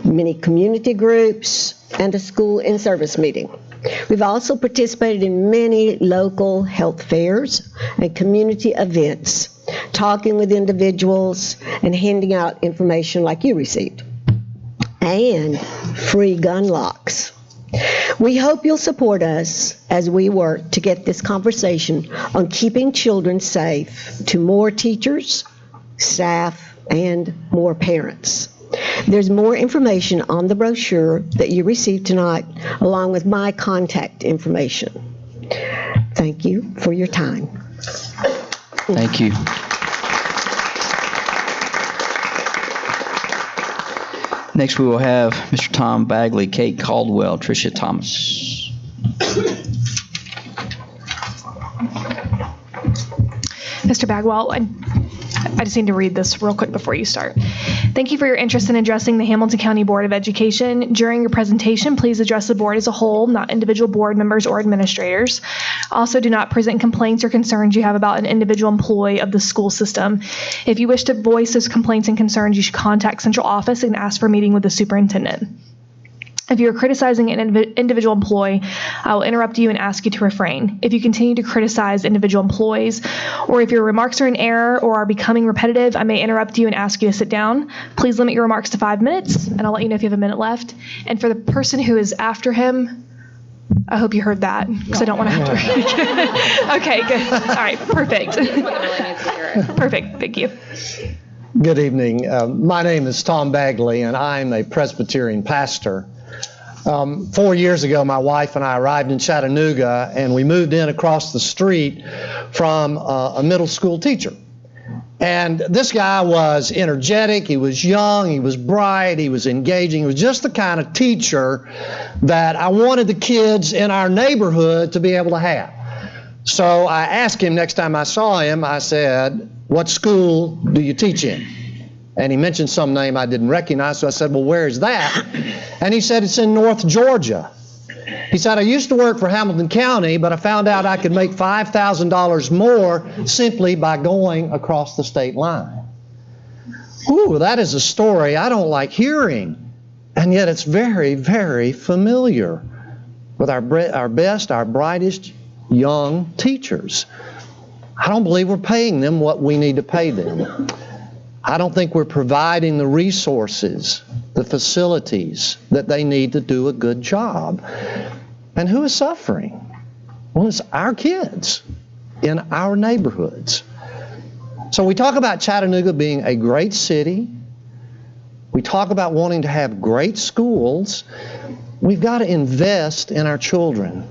many community groups, and a school in-service meeting. We've also participated in many local health fairs and community events, talking with individuals and handing out information like you received, and free gun locks. We hope you'll support us as we work to get this conversation on keeping children safe to more teachers, staff, and more parents. There's more information on the brochure that you received tonight, along with my contact information. Thank you for your time. Thank you. Next, we will have Mr. Tom Bagley, Kate Caldwell, Tricia Thomas. Mr. Bagwell, I just need to read this real quick before you start. Thank you for your interest in addressing the Hamilton County Board of Education. During your presentation, please address the board as a whole, not individual board members or administrators. Also, do not present complaints or concerns you have about an individual employee of the school system. If you wish to voice those complaints and concerns, you should contact central office and ask for a meeting with the superintendent. If you're criticizing an individual employee, I will interrupt you and ask you to refrain. If you continue to criticize individual employees, or if your remarks are in error or are becoming repetitive, I may interrupt you and ask you to sit down. Please limit your remarks to 5 minutes, and I'll let you know if you have a minute left. And for the person who is after him, I hope you heard that, because I don't want to have to read it. Okay, good. All right, perfect. Perfect, thank you. Good evening. My name is Tom Bagley, and I'm a Presbyterian pastor. 4 years ago, my wife and I arrived in Chattanooga, and we moved in across the street from a middle school teacher. And this guy was energetic, he was young, he was bright, he was engaging. He was just the kind of teacher that I wanted the kids in our neighborhood to be able to have. So I asked him next time I saw him, I said, "What school do you teach in?" And he mentioned some name I didn't recognize, so I said, "Well, where is that?" And he said, "It's in North Georgia." He said, "I used to work for Hamilton County, but I found out I could make $5,000 more simply by going across the state line." Ooh, that is a story I don't like hearing, and yet it's very, very familiar with our best, our brightest young teachers. I don't believe we're paying them what we need to pay them. I don't think we're providing the resources, the facilities that they need to do a good job. And who is suffering? Well, it's our kids in our neighborhoods. So we talk about Chattanooga being a great city. We talk about wanting to have great schools. We've got to invest in our children.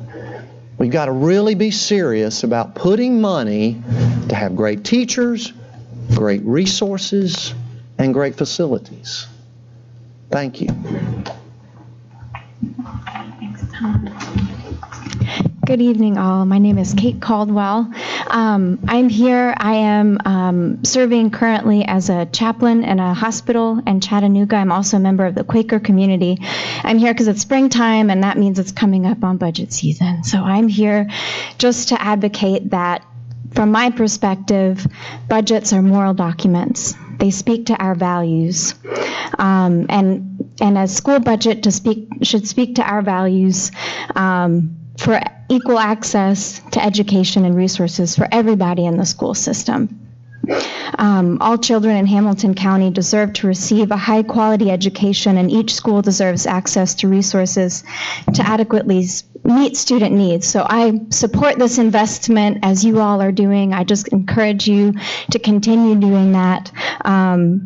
We've got to really be serious about putting money to have great teachers, great resources, and great facilities. Thank you. Good evening, all. My name is Kate Caldwell. I'm here. I am serving currently as a chaplain in a hospital in Chattanooga. I'm also a member of the Quaker community. I'm here because it's springtime, and that means it's coming up on budget season. So I'm here just to advocate that, from my perspective, budgets are moral documents. They speak to our values. And as school budget should speak to our values for equal access to education and resources for everybody in the school system. All children in Hamilton County deserve to receive a high-quality education, and each school deserves access to resources to adequately meet student needs. So I support this investment as you all are doing. I just encourage you to continue doing that.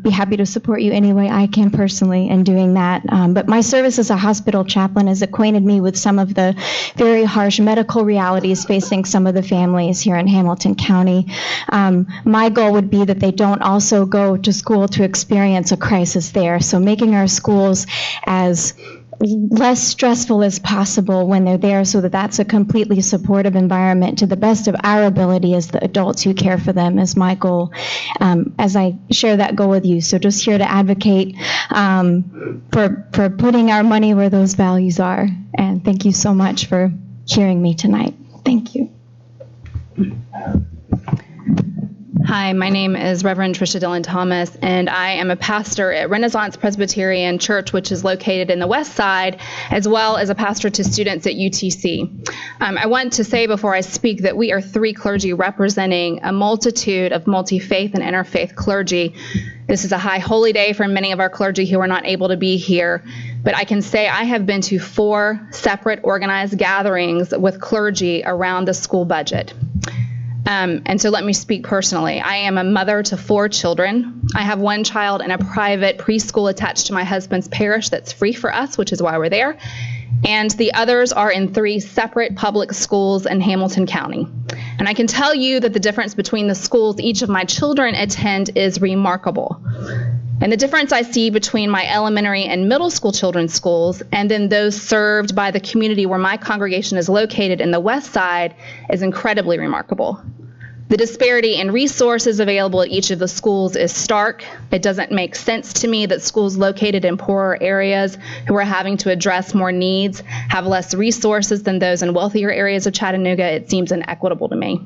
Be happy to support you any way I can personally in doing that. But my service as a hospital chaplain has acquainted me with some of the very harsh medical realities facing some of the families here in Hamilton County. My goal would be that they don't also go to school to experience a crisis there. So making our schools as less stressful as possible when they're there, so that that's a completely supportive environment to the best of our ability as the adults who care for them is my goal, as I share that goal with you. So just here to advocate for putting our money where those values are. And thank you so much for hearing me tonight. Thank you. Hi, my name is Reverend Tricia Dillon Thomas, and I am a pastor at Renaissance Presbyterian Church, which is located in the West Side, as well as a pastor to students at UTC. I want to say before I speak that we are 3 clergy representing a multitude of multi-faith and interfaith clergy. This is a high holy day for many of our clergy who are not able to be here, but I can say I have been to 4 separate organized gatherings with clergy around the school budget. And so let me speak personally. I am a mother to 4 children. I have 1 child in a private preschool attached to my husband's parish that's free for us, which is why we're there. And the others are in 3 separate public schools in Hamilton County. And I can tell you that the difference between the schools each of my children attend is remarkable. And the difference I see between my elementary and middle school children's schools and then those served by the community where my congregation is located in the West Side is incredibly remarkable. The disparity in resources available at each of the schools is stark. It doesn't make sense to me that schools located in poorer areas who are having to address more needs have less resources than those in wealthier areas of Chattanooga. It seems inequitable to me.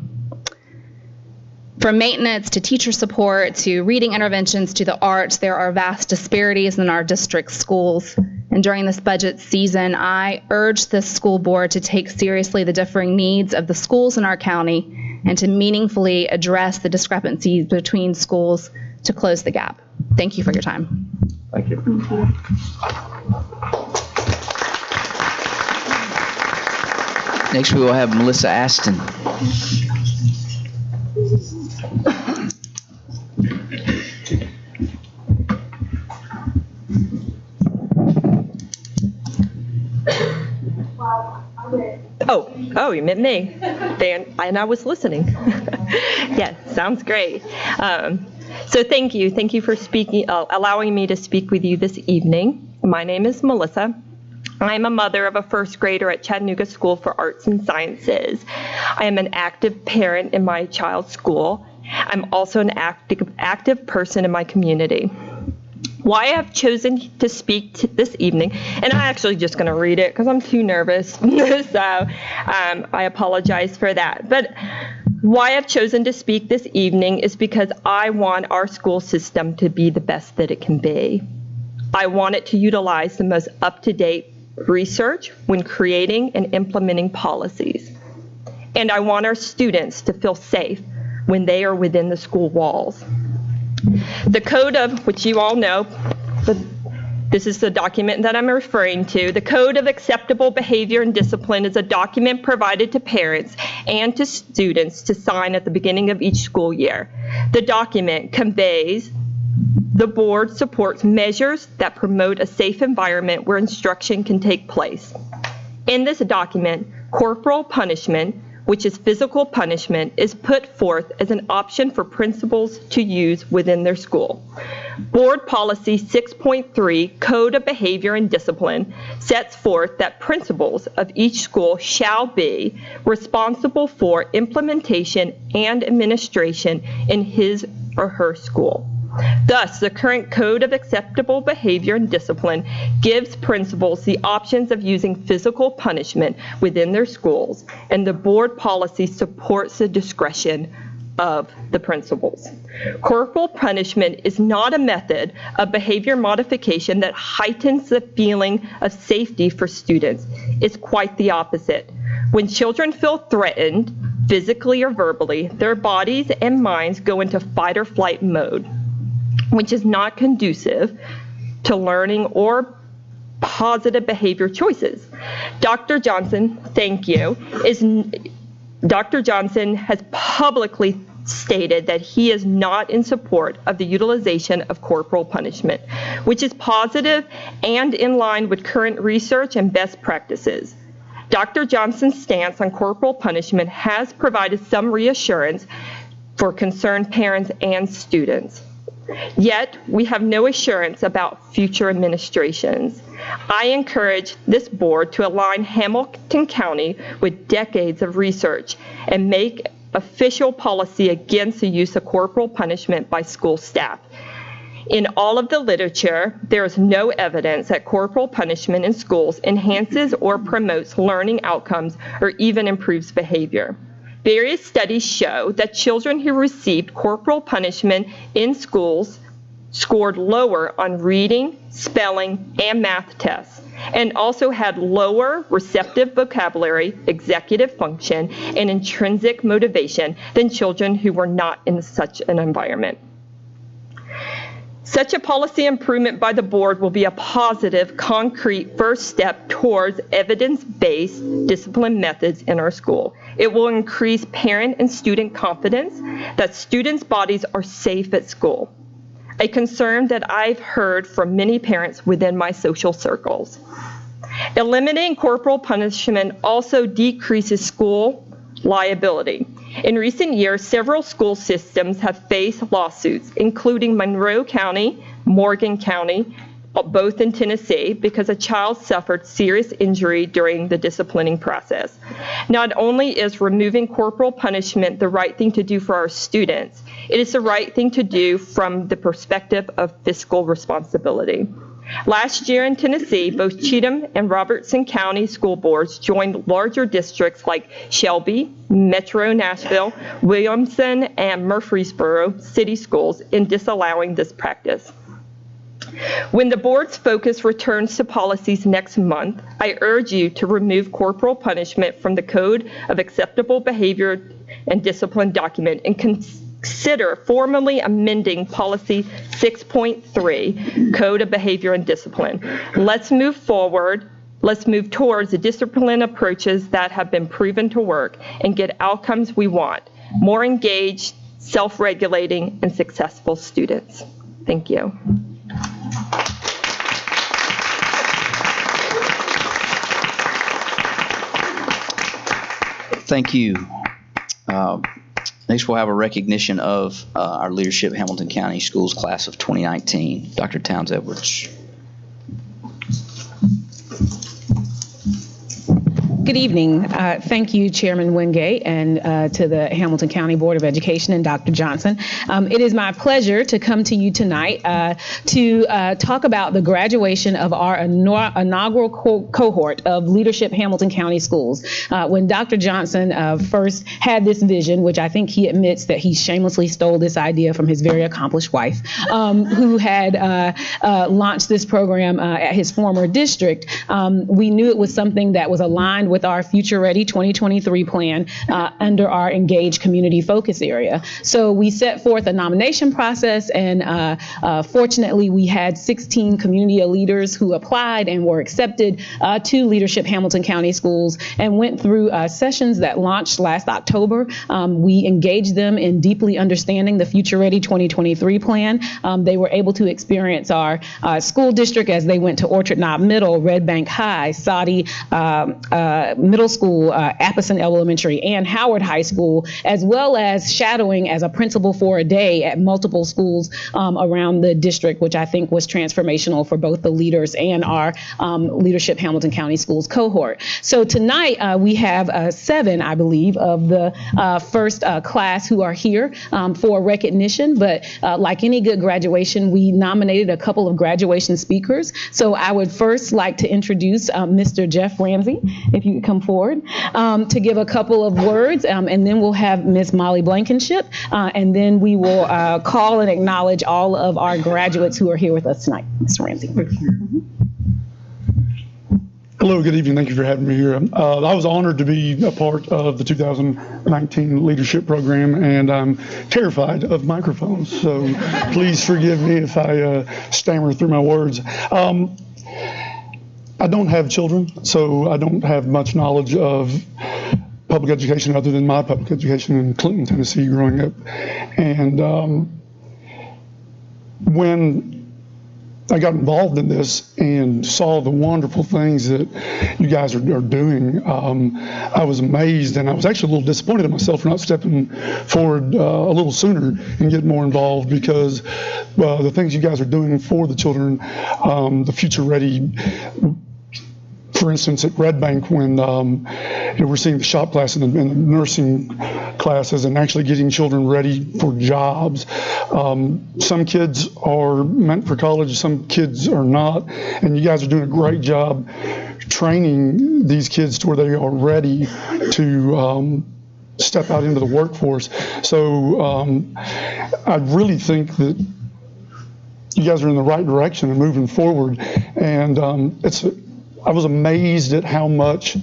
From maintenance to teacher support to reading interventions to the arts, there are vast disparities in our district schools. And during this budget season, I urge this school board to take seriously the differing needs of the schools in our county and to meaningfully address the discrepancies between schools to close the gap. Thank you for your time. Thank you. Next, we will have Melissa Aston. Oh, you meant me. And I was listening. Yes, sounds great. So thank you. Thank you for speaking, allowing me to speak with you this evening. My name is Melissa. I'm a mother of a first grader at Chattanooga School for Arts and Sciences. I am an active parent in my child's school. I'm also an active person in my community. Why I've chosen to speak this evening, and I'm actually just going to read it because I'm too nervous, so I apologize for that. But why I've chosen to speak this evening is because I want our school system to be the best that it can be. I want it to utilize the most up-to-date research when creating and implementing policies. And I want our students to feel safe when they are within the school walls. The code of, which you all know, this is the document that I'm referring to. The Code of Acceptable Behavior and Discipline is a document provided to parents and to students to sign at the beginning of each school year. The document conveys the board supports measures that promote a safe environment where instruction can take place. In this document, corporal punishment, which is physical punishment, is put forth as an option for principals to use within their school. Board Policy 6.3, Code of Behavior and Discipline, sets forth that principals of each school shall be responsible for implementation and administration in his or her school. Thus, the current Code of Acceptable Behavior and Discipline gives principals the options of using physical punishment within their schools, and the board policy supports the discretion of the principals. Corporal punishment is not a method of behavior modification that heightens the feeling of safety for students. It's quite the opposite. When children feel threatened, physically or verbally, their bodies and minds go into fight or flight mode, which is not conducive to learning or positive behavior choices. Dr. Johnson, thank you, Dr. Johnson has publicly stated that he is not in support of the utilization of corporal punishment, which is positive and in line with current research and best practices. Dr. Johnson's stance on corporal punishment has provided some reassurance for concerned parents and students. Yet, we have no assurance about future administrations. I encourage this board to align Hamilton County with decades of research and make official policy against the use of corporal punishment by school staff. In all of the literature, there is no evidence that corporal punishment in schools enhances or promotes learning outcomes or even improves behavior. Various studies show that children who received corporal punishment in schools scored lower on reading, spelling, and math tests, and also had lower receptive vocabulary, executive function, and intrinsic motivation than children who were not in such an environment. Such a policy improvement by the board will be a positive, concrete first step towards evidence-based discipline methods in our school. It will increase parent and student confidence that students' bodies are safe at school, a concern that I've heard from many parents within my social circles. Eliminating corporal punishment also decreases school liability. In recent years, several school systems have faced lawsuits, including Monroe County, Morgan County, both in Tennessee, because a child suffered serious injury during the disciplining process. Not only is removing corporal punishment the right thing to do for our students, it is the right thing to do from the perspective of fiscal responsibility. Last year in Tennessee, both Cheatham and Robertson County school boards joined larger districts like Shelby, Metro Nashville, Williamson, and Murfreesboro city schools in disallowing this practice. When the board's focus returns to policies next month, I urge you to remove corporal punishment from the Code of Acceptable Behavior and Discipline document and consider formally amending Policy 6.3, Code of Behavior and Discipline. Let's move forward. Let's move towards the discipline approaches that have been proven to work and get outcomes we want: more engaged, self-regulating, and successful students. Thank you. Thank you. Next, we'll have a recognition of our leadership Hamilton County Schools class of 2019. Dr. Towns Edwards. Good evening. Thank you, Chairman Wingate, and to the Hamilton County Board of Education and Dr. Johnson. It is my pleasure to come to you tonight to talk about the graduation of our inaugural cohort of Leadership Hamilton County Schools. When Dr. Johnson first had this vision, which I think he admits that he shamelessly stole this idea from his very accomplished wife, who had launched this program at his former district, we knew it was something that was aligned with our Future Ready 2023 plan under our Engaged Community Focus area. So we set forth a nomination process, and fortunately we had 16 community leaders who applied and were accepted to Leadership Hamilton County Schools, and went through sessions that launched last October. We engaged them in deeply understanding the Future Ready 2023 plan. They were able to experience our school district as they went to Orchard Knob Middle, Red Bank High, Soddy Middle School, Apison Elementary, and Howard High School, as well as shadowing as a principal for a day at multiple schools around the district, which I think was transformational for both the leaders and our Leadership Hamilton County Schools cohort. So tonight we have 7, I believe, of the first class who are here for recognition, but like any good graduation, we nominated a couple of graduation speakers. So I would first like to introduce Mr. Jeff Ramsey, if you could come forward, to give a couple of words, and then we'll have Ms. Molly Blankenship, and then we will call and acknowledge all of our graduates who are here with us tonight. Mr. Ramsey. Hello, good evening. Thank you for having me here. I was honored to be a part of the 2019 leadership program, and I'm terrified of microphones, so please forgive me if I stammer through my words. I don't have children, so I don't have much knowledge of public education other than my public education in Clinton, Tennessee, growing up. And when I got involved in this and saw the wonderful things that you guys are doing, I was amazed, and I was actually a little disappointed in myself for not stepping forward a little sooner and getting more involved, because the things you guys are doing for the children, the future ready. For instance, at Red Bank, when we're seeing the shop classes and the nursing classes and actually getting children ready for jobs. Some kids are meant for college, some kids are not, and you guys are doing a great job training these kids to where they are ready to step out into the workforce. So I really think that you guys are in the right direction and moving forward, and I was amazed at how much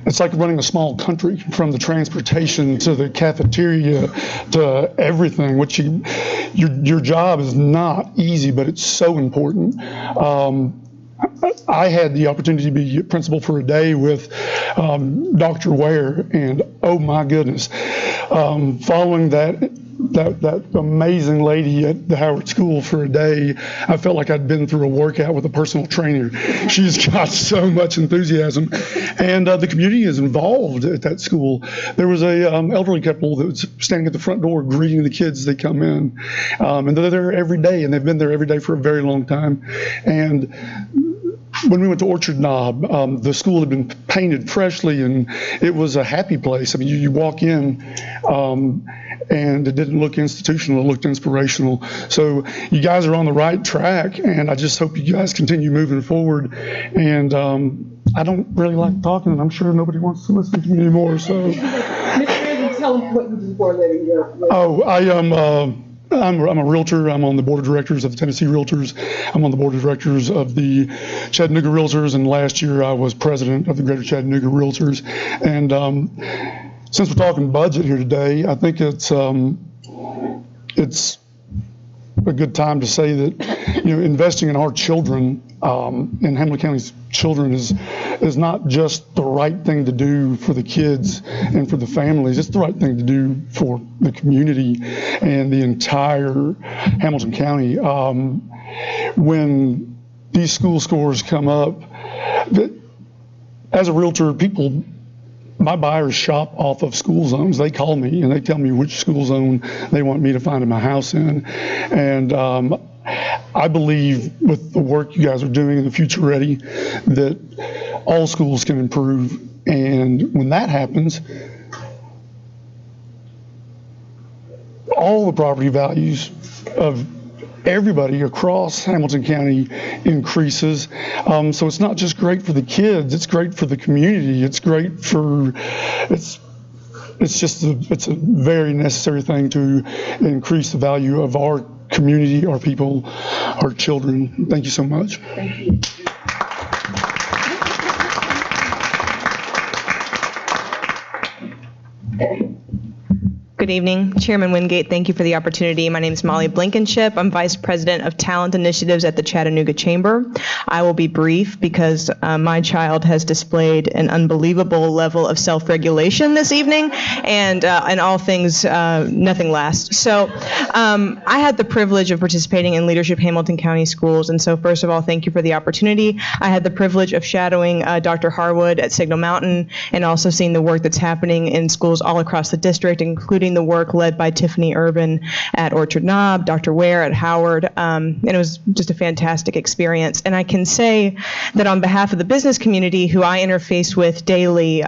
it's like running a small country, from the transportation to the cafeteria to everything. Which your job is not easy, but it's so important. I had the opportunity to be principal for a day with Dr. Ware, and oh my goodness, following that amazing lady at the Howard School for a day, I felt like I'd been through a workout with a personal trainer. She's got so much enthusiasm, and the community is involved at that school. There was a elderly couple that was standing at the front door greeting the kids as they come in, and they're there every day, and they've been there every day for a very long time. And when we went to Orchard Knob, the school had been painted freshly, and it was a happy place. I mean, you walk in, and it didn't look institutional, it looked inspirational. So you guys are on the right track, and I just hope you guys continue moving forward. And I don't really like talking, and I'm sure nobody wants to listen to me anymore. So, tell them what you do before letting go. Oh, I'm a realtor. I'm on the board of directors of the Tennessee Realtors. I'm on the board of directors of the Chattanooga Realtors, and last year I was president of the Greater Chattanooga Realtors. And since we're talking budget here today, I think it's a good time to say that investing in our children, in Hamilton County's children, is not just the right thing to do for the kids and for the families. It's the right thing to do for the community and the entire Hamilton County. When these school scores come up, as a realtor, my buyers shop off of school zones. They call me and they tell me which school zone they want me to find my house in. And I believe with the work you guys are doing in the Future Ready that all schools can improve. And when that happens, all the property values of everybody across Hamilton County increases. So it's not just great for the kids, it's great for the community. It's great for, it's a very necessary thing to increase the value of our community, our people, our children. Thank you so much. Thank you. Good evening, Chairman Wingate. Thank you for the opportunity. My name is Molly Blankenship. I'm Vice President of Talent Initiatives at the Chattanooga Chamber. I will be brief because my child has displayed an unbelievable level of self-regulation this evening, and in all things, nothing lasts. So I had the privilege of participating in Leadership Hamilton County Schools, and so first of all, thank you for the opportunity. I had the privilege of shadowing Dr. Harwood at Signal Mountain, and also seeing the work that's happening in schools all across the district, including the work led by Tiffany Urban at Orchard Knob, Dr. Ware at Howard, and it was just a fantastic experience. And I can say that on behalf of the business community who I interface with daily,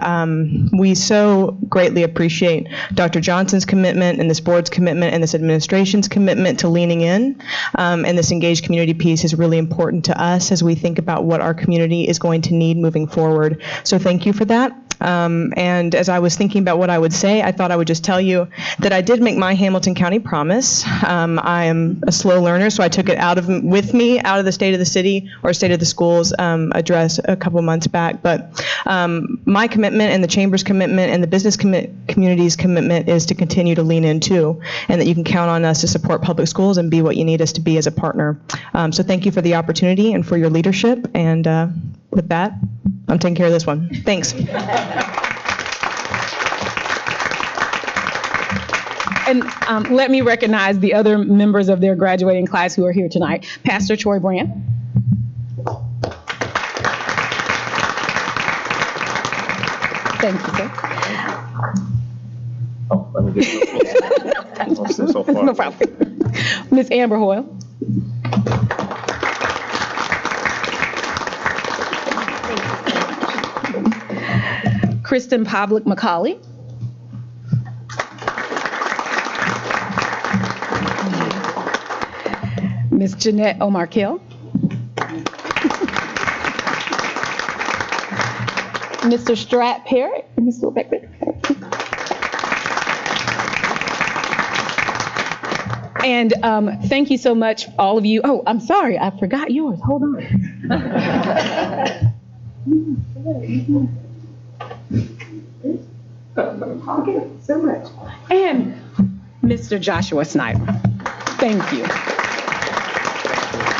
we so greatly appreciate Dr. Johnson's commitment and this board's commitment and this administration's commitment to leaning in, and this engaged community piece is really important to us as we think about what our community is going to need moving forward. So thank you for that. And as I was thinking about what I would say, I thought I would just tell you that I did make my Hamilton County promise. I am a slow learner, so I took it with me out of the State of the City or State of the Schools address a couple months back. But my commitment and the Chamber's commitment and the business community's commitment is to continue to lean into, and that you can count on us to support public schools and be what you need us to be as a partner. So thank you for the opportunity and for your leadership. And with that, I'm taking care of this one. Thanks. And let me recognize the other members of their graduating class who are here tonight. Pastor Troy Brand. Thank you, sir. Oh, let me get you. So far. No problem. Ms. Amber Hoyle. Kristen Pavlik McCauley. Ms. Jeanette Omarkill. Mr. Strat Parrott. Mr. back there. And thank you so much, all of you. Oh, I'm sorry, I forgot yours. Hold on. Okay, so much. And Mr. Joshua Snyder. Thank you.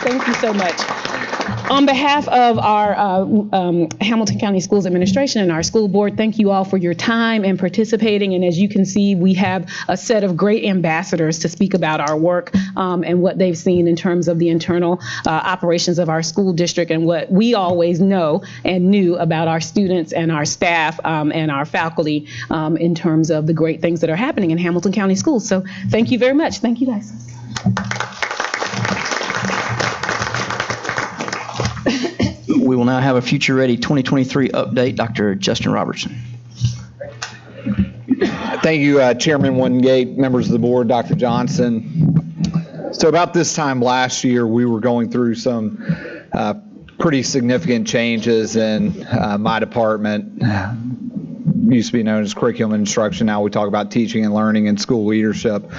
Thank you so much. On behalf of our Hamilton County Schools Administration and our school board, thank you all for your time and participating. And as you can see, we have a set of great ambassadors to speak about our work and what they've seen in terms of the internal operations of our school district and what we always know and knew about our students and our staff and our faculty in terms of the great things that are happening in Hamilton County schools. So thank you very much. Thank you, guys. We will now have a Future Ready 2023 update. Dr. Justin Robertson. Thank you, Chairman Wingate, members of the board, Dr. Johnson. So about this time last year, we were going through some pretty significant changes in my department. Used to be known as curriculum and instruction. Now we talk about teaching and learning and school leadership.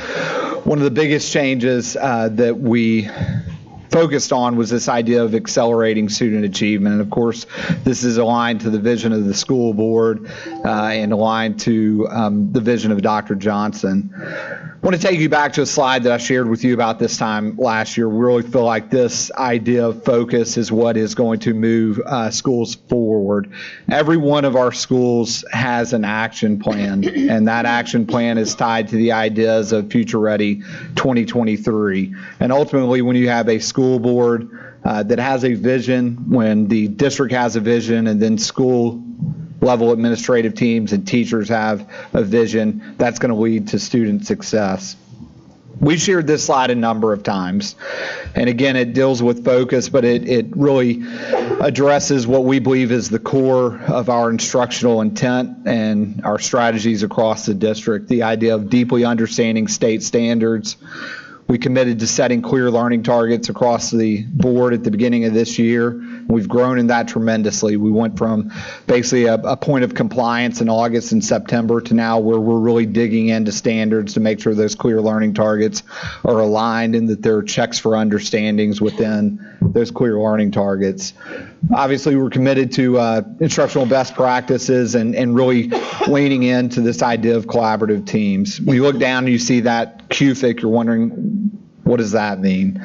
One of the biggest changes that we focused on was this idea of accelerating student achievement. And of course, this is aligned to the vision of the school board and aligned to the vision of Dr. Johnson. I want to take you back to a slide that I shared with you about this time last year. We really feel like this idea of focus is what is going to move schools forward. Every one of our schools has an action plan, and that action plan is tied to the ideas of Future Ready 2023. And ultimately, when you have a school board that has a vision, when the district has a vision, and then school level administrative teams and teachers have a vision, that's going to lead to student success. We've shared this slide a number of times, and again, it deals with focus, but it really addresses what we believe is the core of our instructional intent and our strategies across the district, the idea of deeply understanding state standards. We committed to setting clear learning targets across the board at the beginning of this year. We've grown in that tremendously. We went from basically a point of compliance in August and September to now where we're really digging into standards to make sure those clear learning targets are aligned and that there are checks for understandings within those clear learning targets. Obviously, we're committed to instructional best practices and really leaning into this idea of collaborative teams. When you look down and you see that QFIC, you're wondering, what does that mean?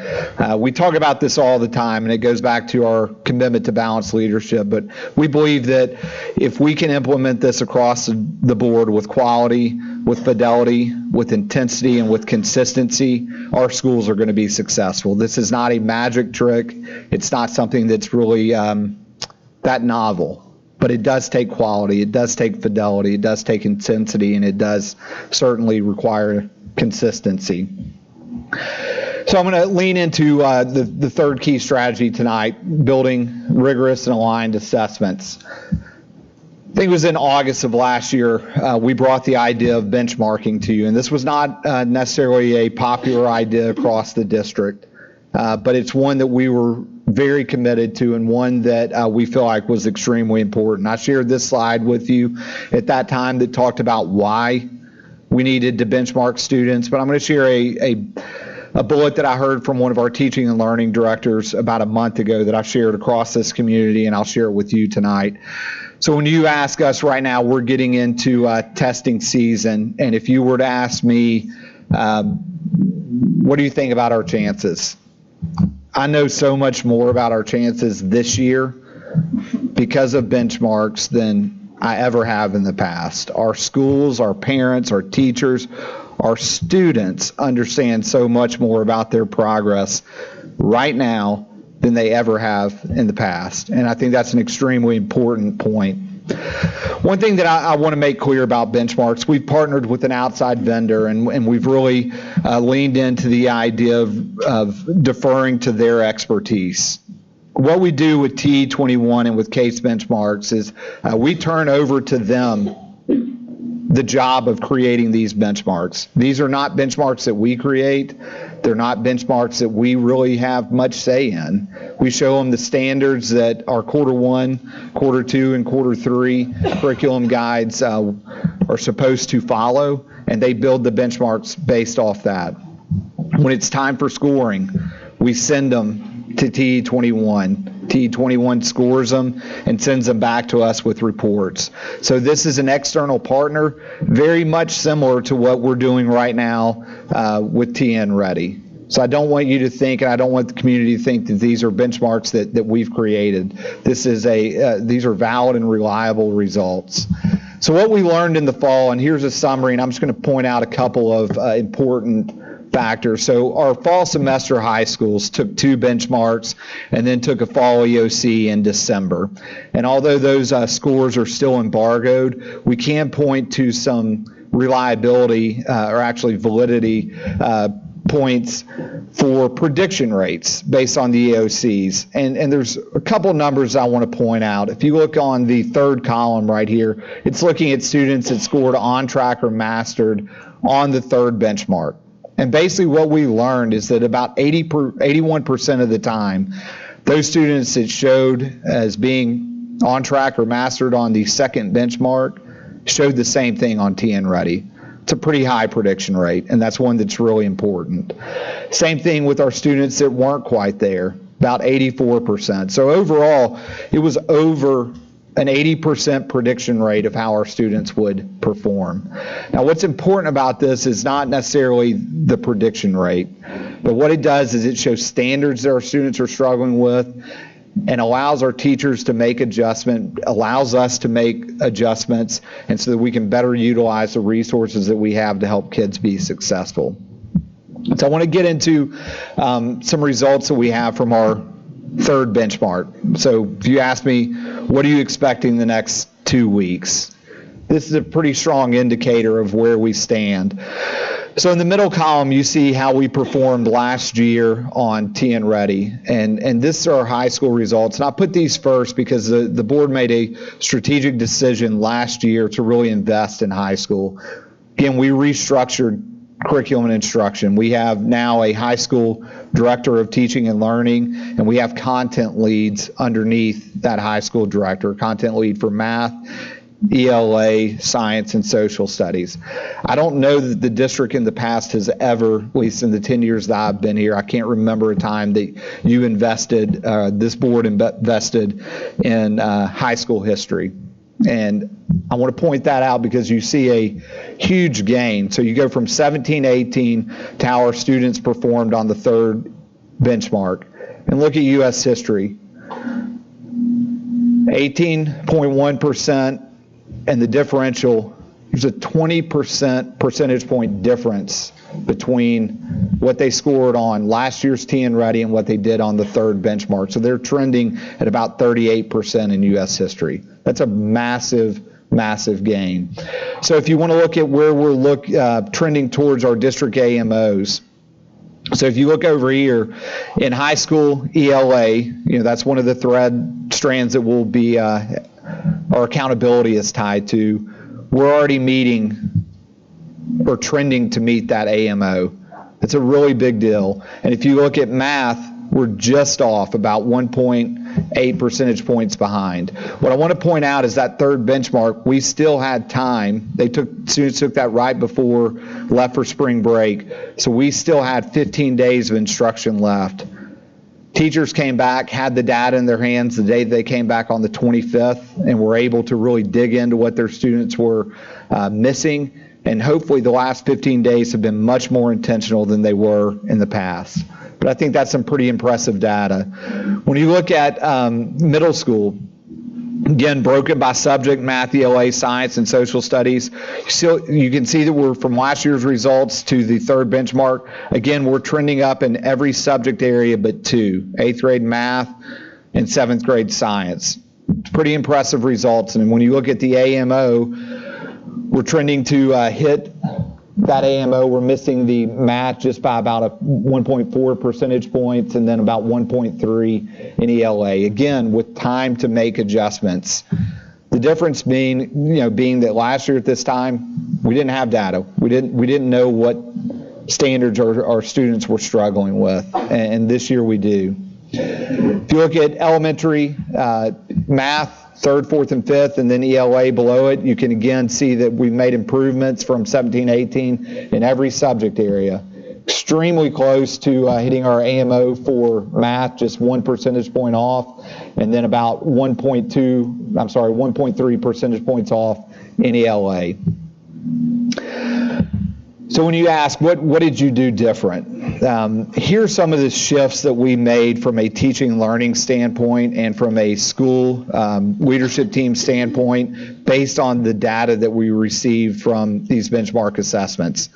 We talk about this all the time, and it goes back to our commitment to balanced leadership. But we believe that if we can implement this across the board with quality, with fidelity, with intensity, and with consistency, our schools are going to be successful. This is not a magic trick. It's not something that's really that novel. But it does take quality, it does take fidelity, it does take intensity, and it does certainly require consistency. So I'm going to lean into the third key strategy tonight, building rigorous and aligned assessments. I think it was in August of last year, we brought the idea of benchmarking to you, and this was not necessarily a popular idea across the district, but it's one that we were very committed to and one that we feel like was extremely important. I shared this slide with you at that time that talked about why we needed to benchmark students, but I'm going to share a bullet that I heard from one of our teaching and learning directors about a month ago that I shared across this community, and I'll share it with you tonight. So when you ask us right now, we're getting into testing season, and if you were to ask me, what do you think about our chances? I know so much more about our chances this year because of benchmarks than I ever have in the past. Our schools, our parents, our teachers, our students understand so much more about their progress right now than they ever have in the past. And I think that's an extremely important point. One thing that I want to make clear about benchmarks, we've partnered with an outside vendor, and we've really leaned into the idea of deferring to their expertise. What we do with TE21 and with case benchmarks is we turn over to them the job of creating these benchmarks. These are not benchmarks that we create. They're not benchmarks that we really have much say in. We show them the standards that our quarter 1, quarter 2, and quarter 3 curriculum guides are supposed to follow, and they build the benchmarks based off that. When it's time for scoring, we send them to TE21. TE21 scores them and sends them back to us with reports. So this is an external partner, very much similar to what we're doing right now with TN Ready. So I don't want you to think, and I don't want the community to think that these are benchmarks that we've created. This is these are valid and reliable results. So what we learned in the fall, and here's a summary, and I'm just going to point out a couple of important factors. So our fall semester high schools took 2 benchmarks and then took a fall EOC in December. And although those scores are still embargoed, we can point to some reliability or actually validity points for prediction rates based on the EOCs. And there's a couple numbers I want to point out. If you look on the third column right here, it's looking at students that scored on track or mastered on the third benchmark. And basically what we learned is that about 81% of the time, those students that showed as being on track or mastered on the second benchmark showed the same thing on TN Ready. It's a pretty high prediction rate, and that's one that's really important. Same thing with our students that weren't quite there, about 84%. So overall, it was over an 80% prediction rate of how our students would perform. Now, what's important about this is not necessarily the prediction rate, but what it does is it shows standards that our students are struggling with and allows our teachers to make adjustment, allows us to make adjustments, and so that we can better utilize the resources that we have to help kids be successful. So I want to get into some results that we have from our third benchmark. So if you ask me, what are you expecting the next 2 weeks? This is a pretty strong indicator of where we stand. So in the middle column, you see how we performed last year on TN Ready, and this are our high school results. And I'll put these first because the board made a strategic decision last year to really invest in high school. Again, we restructured curriculum and instruction. We have now a high school director of teaching and learning, and we have content leads underneath that high school director, content lead for math, ELA, science, and social studies. I don't know that the district in the past has ever, at least in the 10 years that I've been here, I can't remember a time that you invested, this board invested in high school history. And I want to point that out because you see a huge gain. So you go from 17-18 to how our students performed on the third benchmark. And look at U.S. history. 18.1%, and the differential, there's a 20% percentage point difference between what they scored on last year's TN Ready and what they did on the third benchmark. So they're trending at about 38% in U.S. history. That's a massive, massive gain. So if you want to look at where we're trending towards our district AMOs, so if you look over here in high school ELA, that's one of the thread strands that will be our accountability is tied to. We're already meeting or trending to meet that AMO. It's a really big deal. And if you look at math, we're just off, about 1.8 percentage points behind. What I want to point out is that third benchmark, we still had time. Students took that right before left for spring break, so we still had 15 days of instruction left. Teachers came back, had the data in their hands the day they came back on the 25th, and were able to really dig into what their students were missing. And hopefully the last 15 days have been much more intentional than they were in the past. But I think that's some pretty impressive data. When you look at middle school, again, broken by subject, math, ELA, science, and social studies, you can see that we're from last year's results to the third benchmark. Again, we're trending up in every subject area but two, 8th grade math and 7th grade science. It's pretty impressive results. And when you look at the AMO, we're trending to hit that AMO. We're missing the math just by about 1.4 percentage points, and then about 1.3 in ELA. Again, with time to make adjustments. The difference being that last year at this time, we didn't have data. We didn't know what standards our students were struggling with, and this year we do. If you look at elementary math, 3rd, 4th, and 5th, and then ELA below it, you can again see that we've made improvements from 17-18 in every subject area. Extremely close to hitting our AMO for math, just 1 percentage point off, and then about 1.3 percentage points off in ELA. So when you ask, what did you do different? Here's some of the shifts that we made from a teaching and learning standpoint and from a school leadership team standpoint based on the data that we received from these benchmark assessments.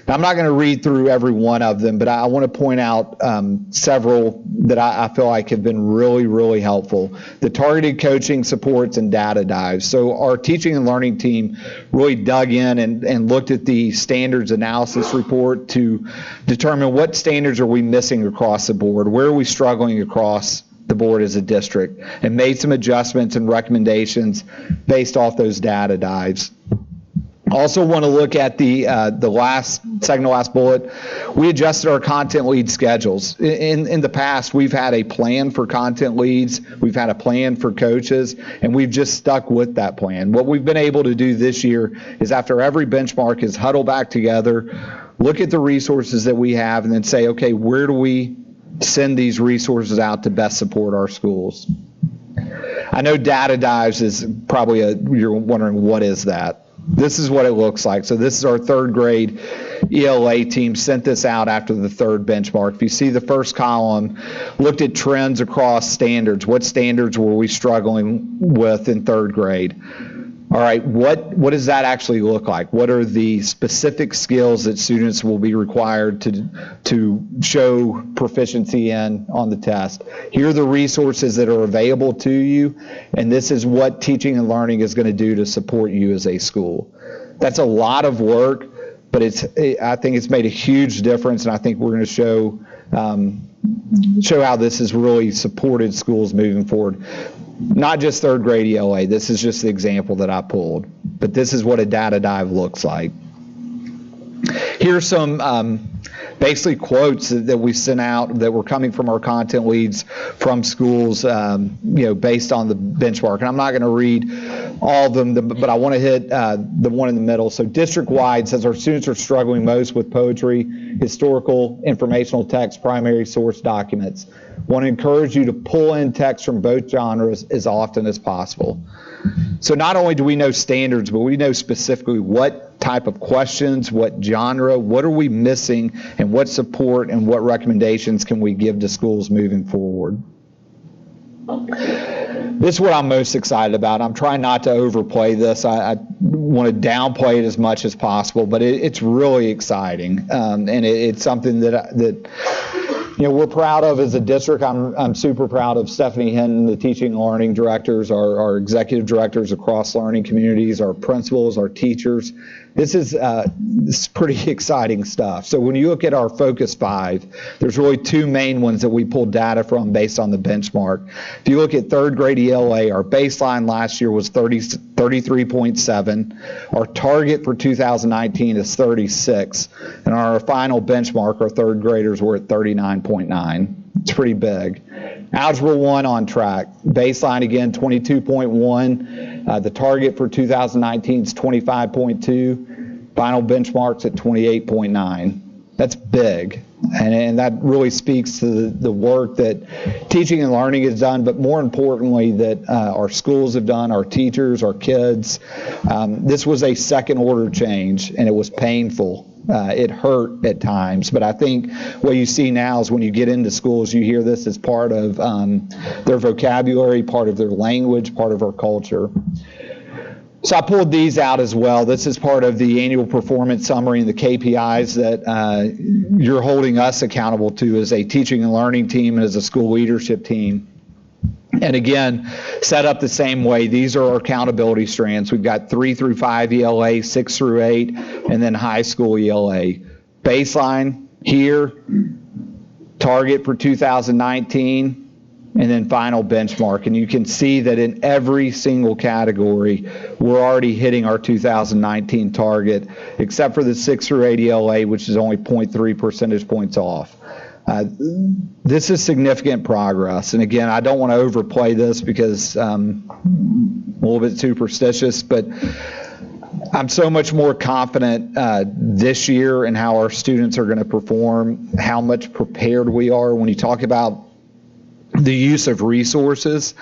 Now, I'm not going to read through every one of them, but I want to point out several that I feel like have been really, really helpful. The targeted coaching, supports, and data dives. So our teaching and learning team really dug in and looked at the standards analysis report to determine what standards are we missing across the board, where are we struggling across the board as a district, and made some adjustments and recommendations based off those data dives. Also want to look at the second to last bullet. We adjusted our content lead schedules. In the past, we've had a plan for content leads, we've had a plan for coaches, and we've just stuck with that plan. What we've been able to do this year is after every benchmark is huddle back together, look at the resources that we have, and then say, okay, where do we send these resources out to best support our schools? I know data dives is probably you're wondering, what is that? This is what it looks like. So this is our 3rd grade ELA team sent this out after the 3rd benchmark. If you see the first column, looked at trends across standards. What standards were we struggling with in 3rd grade? All right, what does that actually look like? What are the specific skills that students will be required to show proficiency in on the test? Here are the resources that are available to you, and this is what teaching and learning is going to do to support you as a school. That's a lot of work, but I think it's made a huge difference, and I think we're going to show how this has really supported schools moving forward. Not just 3rd grade ELA, this is just the example that I pulled, but this is what a data dive looks like. Here's some basically quotes that we sent out that were coming from our content leads from schools, based on the benchmark. And I'm not going to read all of them, but I want to hit the one in the middle. So district-wide says our students are struggling most with poetry, historical, informational text, primary source documents. Want to encourage you to pull in text from both genres as often as possible. So not only do we know standards, but we know specifically what type of questions, what genre, what are we missing, and what support and what recommendations can we give to schools moving forward. This is what I'm most excited about. I'm trying not to overplay this. I want to downplay it as much as possible, but it's really exciting, and it's something that we're proud of as a district. I'm super proud of Stephanie Hinton, the teaching and learning directors, our executive directors across learning communities, our principals, our teachers. This is pretty exciting stuff. So when you look at our Focus 5, there's really 2 main ones that we pulled data from based on the benchmark. If you look at 3rd grade ELA, our baseline last year was 33.7. Our target for 2019 is 36. And our final benchmark, our 3rd graders were at 39.9. It's pretty big. Algebra 1 on track. Baseline again, 22.1. The target for 2019 is 25.2. Final benchmarks at 28.9. That's big. And that really speaks to the work that teaching and learning has done, but more importantly, that our schools have done, our teachers, our kids. This was a second order change, and it was painful. It hurt at times, but I think what you see now is when you get into schools, you hear this as part of their vocabulary, part of their language, part of our culture. So I pulled these out as well. This is part of the annual performance summary and the KPIs that you're holding us accountable to as a teaching and learning team and as a school leadership team. And again, set up the same way. These are our accountability strands. We've got 3 through 5 ELA, 6 through 8, and then high school ELA. Baseline here, target for 2019, and then final benchmark. And you can see that in every single category, we're already hitting our 2019 target, except for the 6 through 8 ELA, which is only 0.3 percentage points off. This is significant progress. And again, I don't want to overplay this because I'm a little bit superstitious, but I'm so much more confident this year in how our students are going to perform, how much prepared we are. When you talk about the use of resources,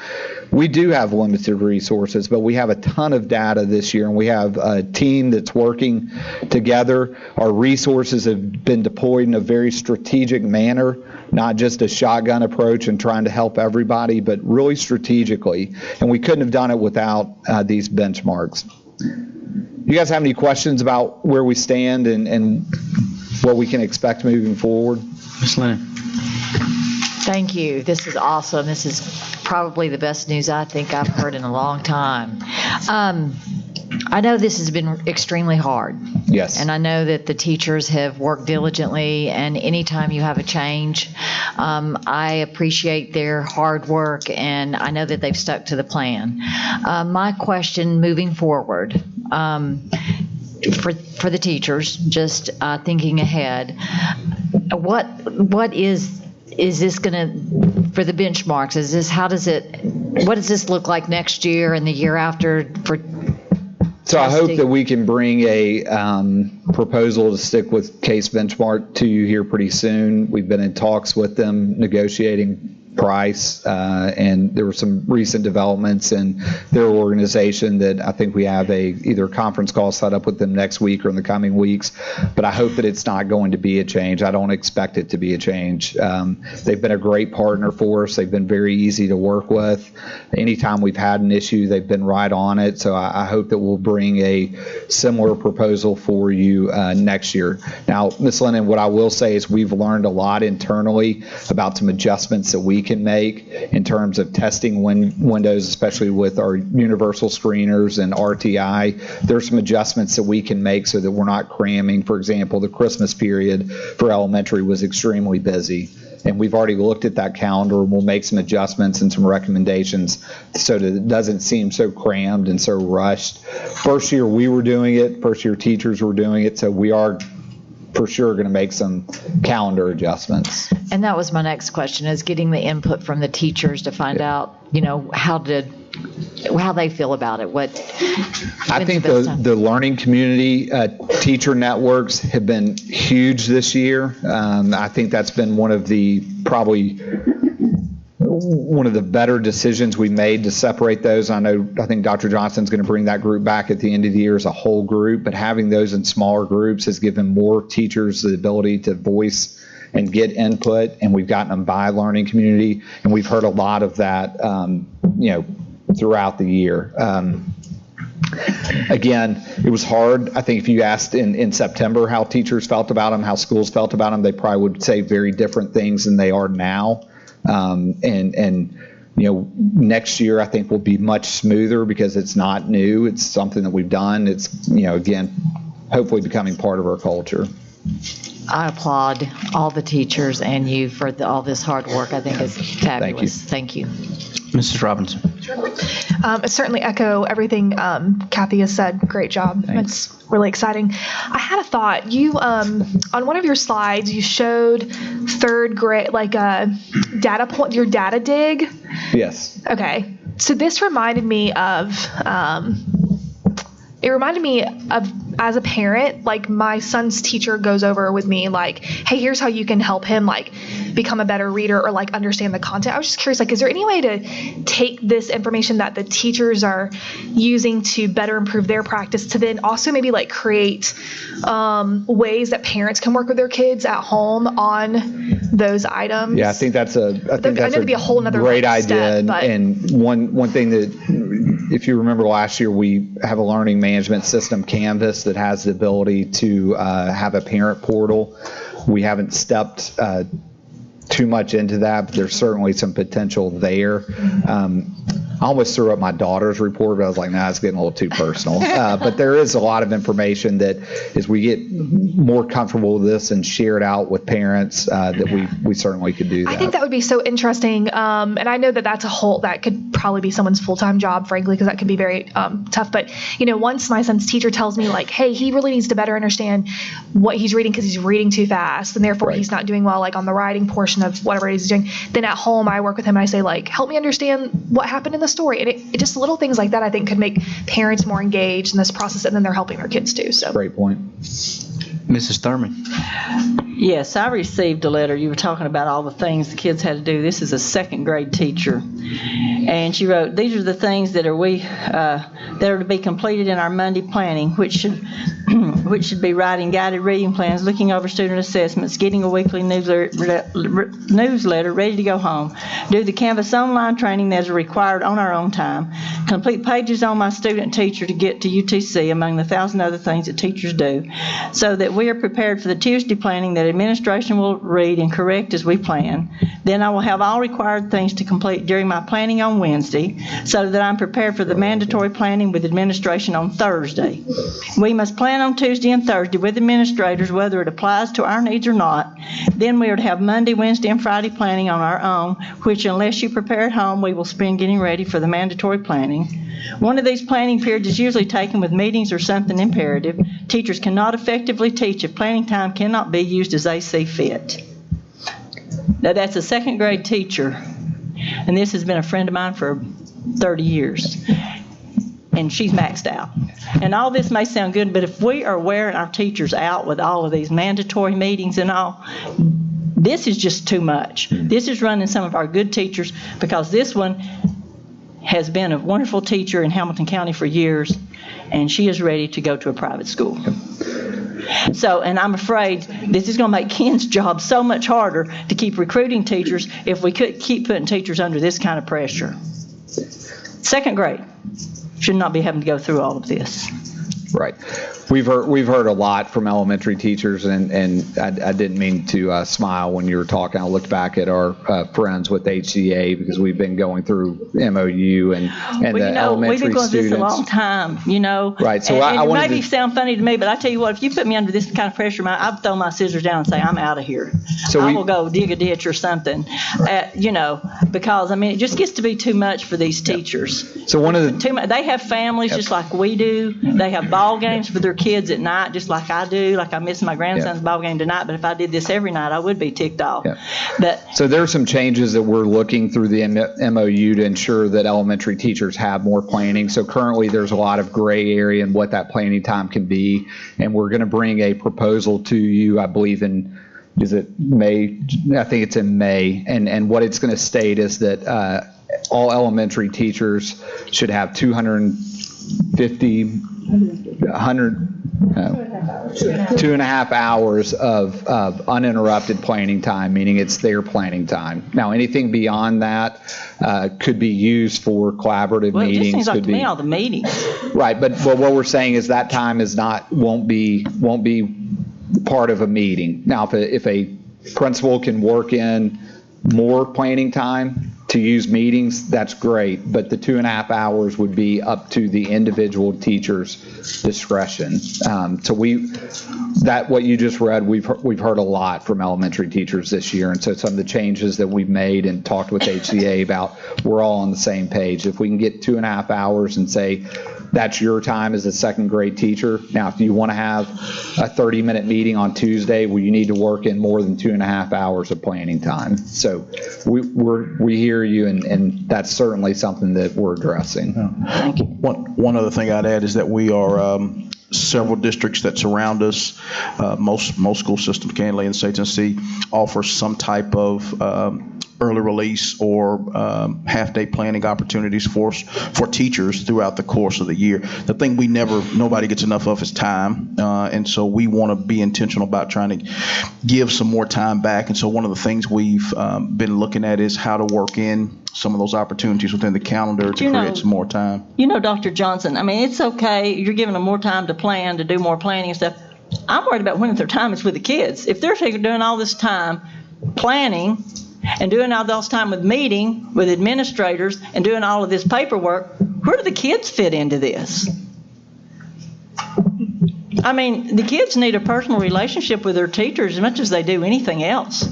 we do have limited resources, but we have a ton of data this year, and we have a team that's working together. Our resources have been deployed in a very strategic manner, not just a shotgun approach and trying to help everybody, but really strategically. And we couldn't have done it without these benchmarks. You guys have any questions about where we stand and what we can expect moving forward? Ms. Lennon. Thank you. This is awesome. This is probably the best news I think I've heard in a long time. I know this has been extremely hard. Yes. And I know that the teachers have worked diligently, and anytime you have a change, I appreciate their hard work, and I know that they've stuck to the plan. My question moving forward, for the teachers, just thinking ahead, what is this going to, for the benchmarks, what does this look like next year and the year after for So I hope that we can bring a proposal to stick with case benchmark to you here pretty soon. We've been in talks with them, negotiating price, and there were some recent developments in their organization that I think we have either a conference call set up with them next week or in the coming weeks, but I hope that it's not going to be a change. I don't expect it to be a change. They've been a great partner for us. They've been very easy to work with. Anytime we've had an issue, they've been right on it, so I hope that we'll bring a similar proposal for you next year. Now, Ms. Lennon, what I will say is we've learned a lot internally about some adjustments that we can make in terms of testing windows, especially with our universal screeners and RTI. There's some adjustments that we can make so that we're not cramming. For example, the Christmas period for elementary was extremely busy, and we've already looked at that calendar, and we'll make some adjustments and some recommendations so that it doesn't seem so crammed and so rushed. First year we were doing it, first year teachers were doing it, so we are for sure going to make some calendar adjustments. And that was my next question, is getting the input from the teachers to find out, how they feel about it. I think the learning community teacher networks have been huge this year. I think that's been one of the better decisions we made to separate those. I think Dr. Johnson's going to bring that group back at the end of the year as a whole group, but having those in smaller groups has given more teachers the ability to voice and get input, and we've gotten them by learning community, and we've heard a lot of that, throughout the year. Again, it was hard. I think if you asked in September how teachers felt about them, how schools felt about them, they probably would say very different things than they are now. Next year I think will be much smoother because it's not new. It's something that we've done. It's, again, hopefully becoming part of our culture. I applaud all the teachers and you for all this hard work. I think it's fabulous. Thank you. Mrs. Robinson. I certainly echo everything Kathy has said. Great job. Thanks. It's really exciting. I had a thought. You on one of your slides, you showed third grade, like a data point, your data dig. Yes. Okay. So this reminded me of, as a parent, like my son's teacher goes over with me like, hey, here's how you can help him like become a better reader or like understand the content. I was just curious, like, is there any way to take this information that the teachers are using to better improve their practice to then also maybe like create ways that parents can work with their kids at home on those items? Yeah, I think that's a it'd be a whole nother great idea. Step, and one thing that, if you remember last year, we have a learning management system, Canvas, that has the ability to have a parent portal. We haven't stepped too much into that, but there's certainly some potential there. I almost threw up my daughter's report, but I was like, nah, it's getting a little too personal. But there is a lot of information that as we get more comfortable with this and share it out with parents, that we certainly could do that. I think that would be so interesting. And I know that that could probably be someone's full-time job, frankly, because that could be very tough. But, once my son's teacher tells me like, hey, he really needs to better understand what he's reading because he's reading too fast and therefore he's not doing well like on the writing portion of whatever he's doing. Then at home, I work with him and I say like, help me understand what happened in the story. And it just little things like that I think could make parents more engaged in this process, and then they're helping their kids too. So great point. Mrs. Thurman. Yes, I received a letter. You were talking about all the things the kids had to do. This is a second grade teacher, and she wrote, "These are the things that are to be completed in our Monday planning, which should be writing guided reading plans, looking over student assessments, getting a weekly newsletter ready to go home, do the Canvas online training that is required on our own time, complete pages on my student teacher to get to UTC, among the 1,000 other things that teachers do, so that we are prepared for the Tuesday planning that administration will read and correct as we plan. Then I will have all required things to complete during my planning on Wednesday, so that I'm prepared for the mandatory planning with administration on Thursday. We must plan on Tuesday and Thursday with administrators whether it applies to our needs or not. Then we are to have Monday, Wednesday, and Friday planning on our own, which unless you prepare at home, we will spend getting ready for the mandatory planning. One of these planning periods is usually taken with meetings or something imperative. Teachers cannot effectively teach if planning time cannot be used as they see fit." Now that's a second grade teacher, and this has been a friend of mine for 30 years. And she's maxed out. And all this may sound good, but if we are wearing our teachers out with all of these mandatory meetings and all, this is just too much. This is running some of our good teachers, because this one has been a wonderful teacher in Hamilton County for years, and she is ready to go to a private school. So, and I'm afraid this is going to make Ken's job so much harder to keep recruiting teachers if we could keep putting teachers under this kind of pressure. Second grade should not be having to go through all of this. Right. We've heard a lot from elementary teachers, and I didn't mean to smile when you were talking. I looked back at our friends with HCA, because we've been going through MOU and the elementary students. We've been going through this a long time, Right. So and it may sound funny to me, but I tell you what, if you put me under this kind of pressure, I'd throw my scissors down and say, I'm out of here. So I will go dig a ditch or something, because it just gets to be too much for these teachers. So one of the they have families just like we do. They have ball games for their kids at night, just like I do. Like I missed my grandson's ball game tonight, but if I did this every night, I would be ticked off. So there are some changes that we're looking through the MOU to ensure that elementary teachers have more planning. So currently there's a lot of gray area in what that planning time can be, and we're going to bring a proposal to you, I believe is it May? I think it's in May, and what it's going to state is that all elementary teachers should have 2.5 hours of uninterrupted planning time, meaning it's their planning time. Now, anything beyond that could be used for collaborative meetings. It just seems like to me all the meetings. Right, but what we're saying is that time won't be part of a meeting. Now, if a principal can work in more planning time to use meetings, that's great, but the 2.5 hours would be up to the individual teacher's discretion. So what you just read, we've heard a lot from elementary teachers this year, and so some of the changes that we've made and talked with HCA about, we're all on the same page. If we can get 2.5 hours and say, that's your time as a second grade teacher. Now, if you want to have a 30-minute meeting on Tuesday, well, you need to work in more than 2.5 hours of planning time. So we hear you, and that's certainly something that we're addressing. Thank you. One other thing I'd add is that we are several districts that surround us. Most school systems, candidly, in the state of Tennessee, offer some type of early release or half-day planning opportunities for teachers throughout the course of the year. The thing nobody gets enough of is time, and so we want to be intentional about trying to give some more time back. And so one of the things we've been looking at is how to work in some of those opportunities within the calendar to create some more time. Dr. Johnson, I mean, it's okay. You're giving them more time to plan, to do more planning and stuff. I'm worried about when their time is with the kids. If they're doing all this time planning and doing all this time with meeting with administrators and doing all of this paperwork, where do the kids fit into this? I mean, the kids need a personal relationship with their teachers as much as they do anything else.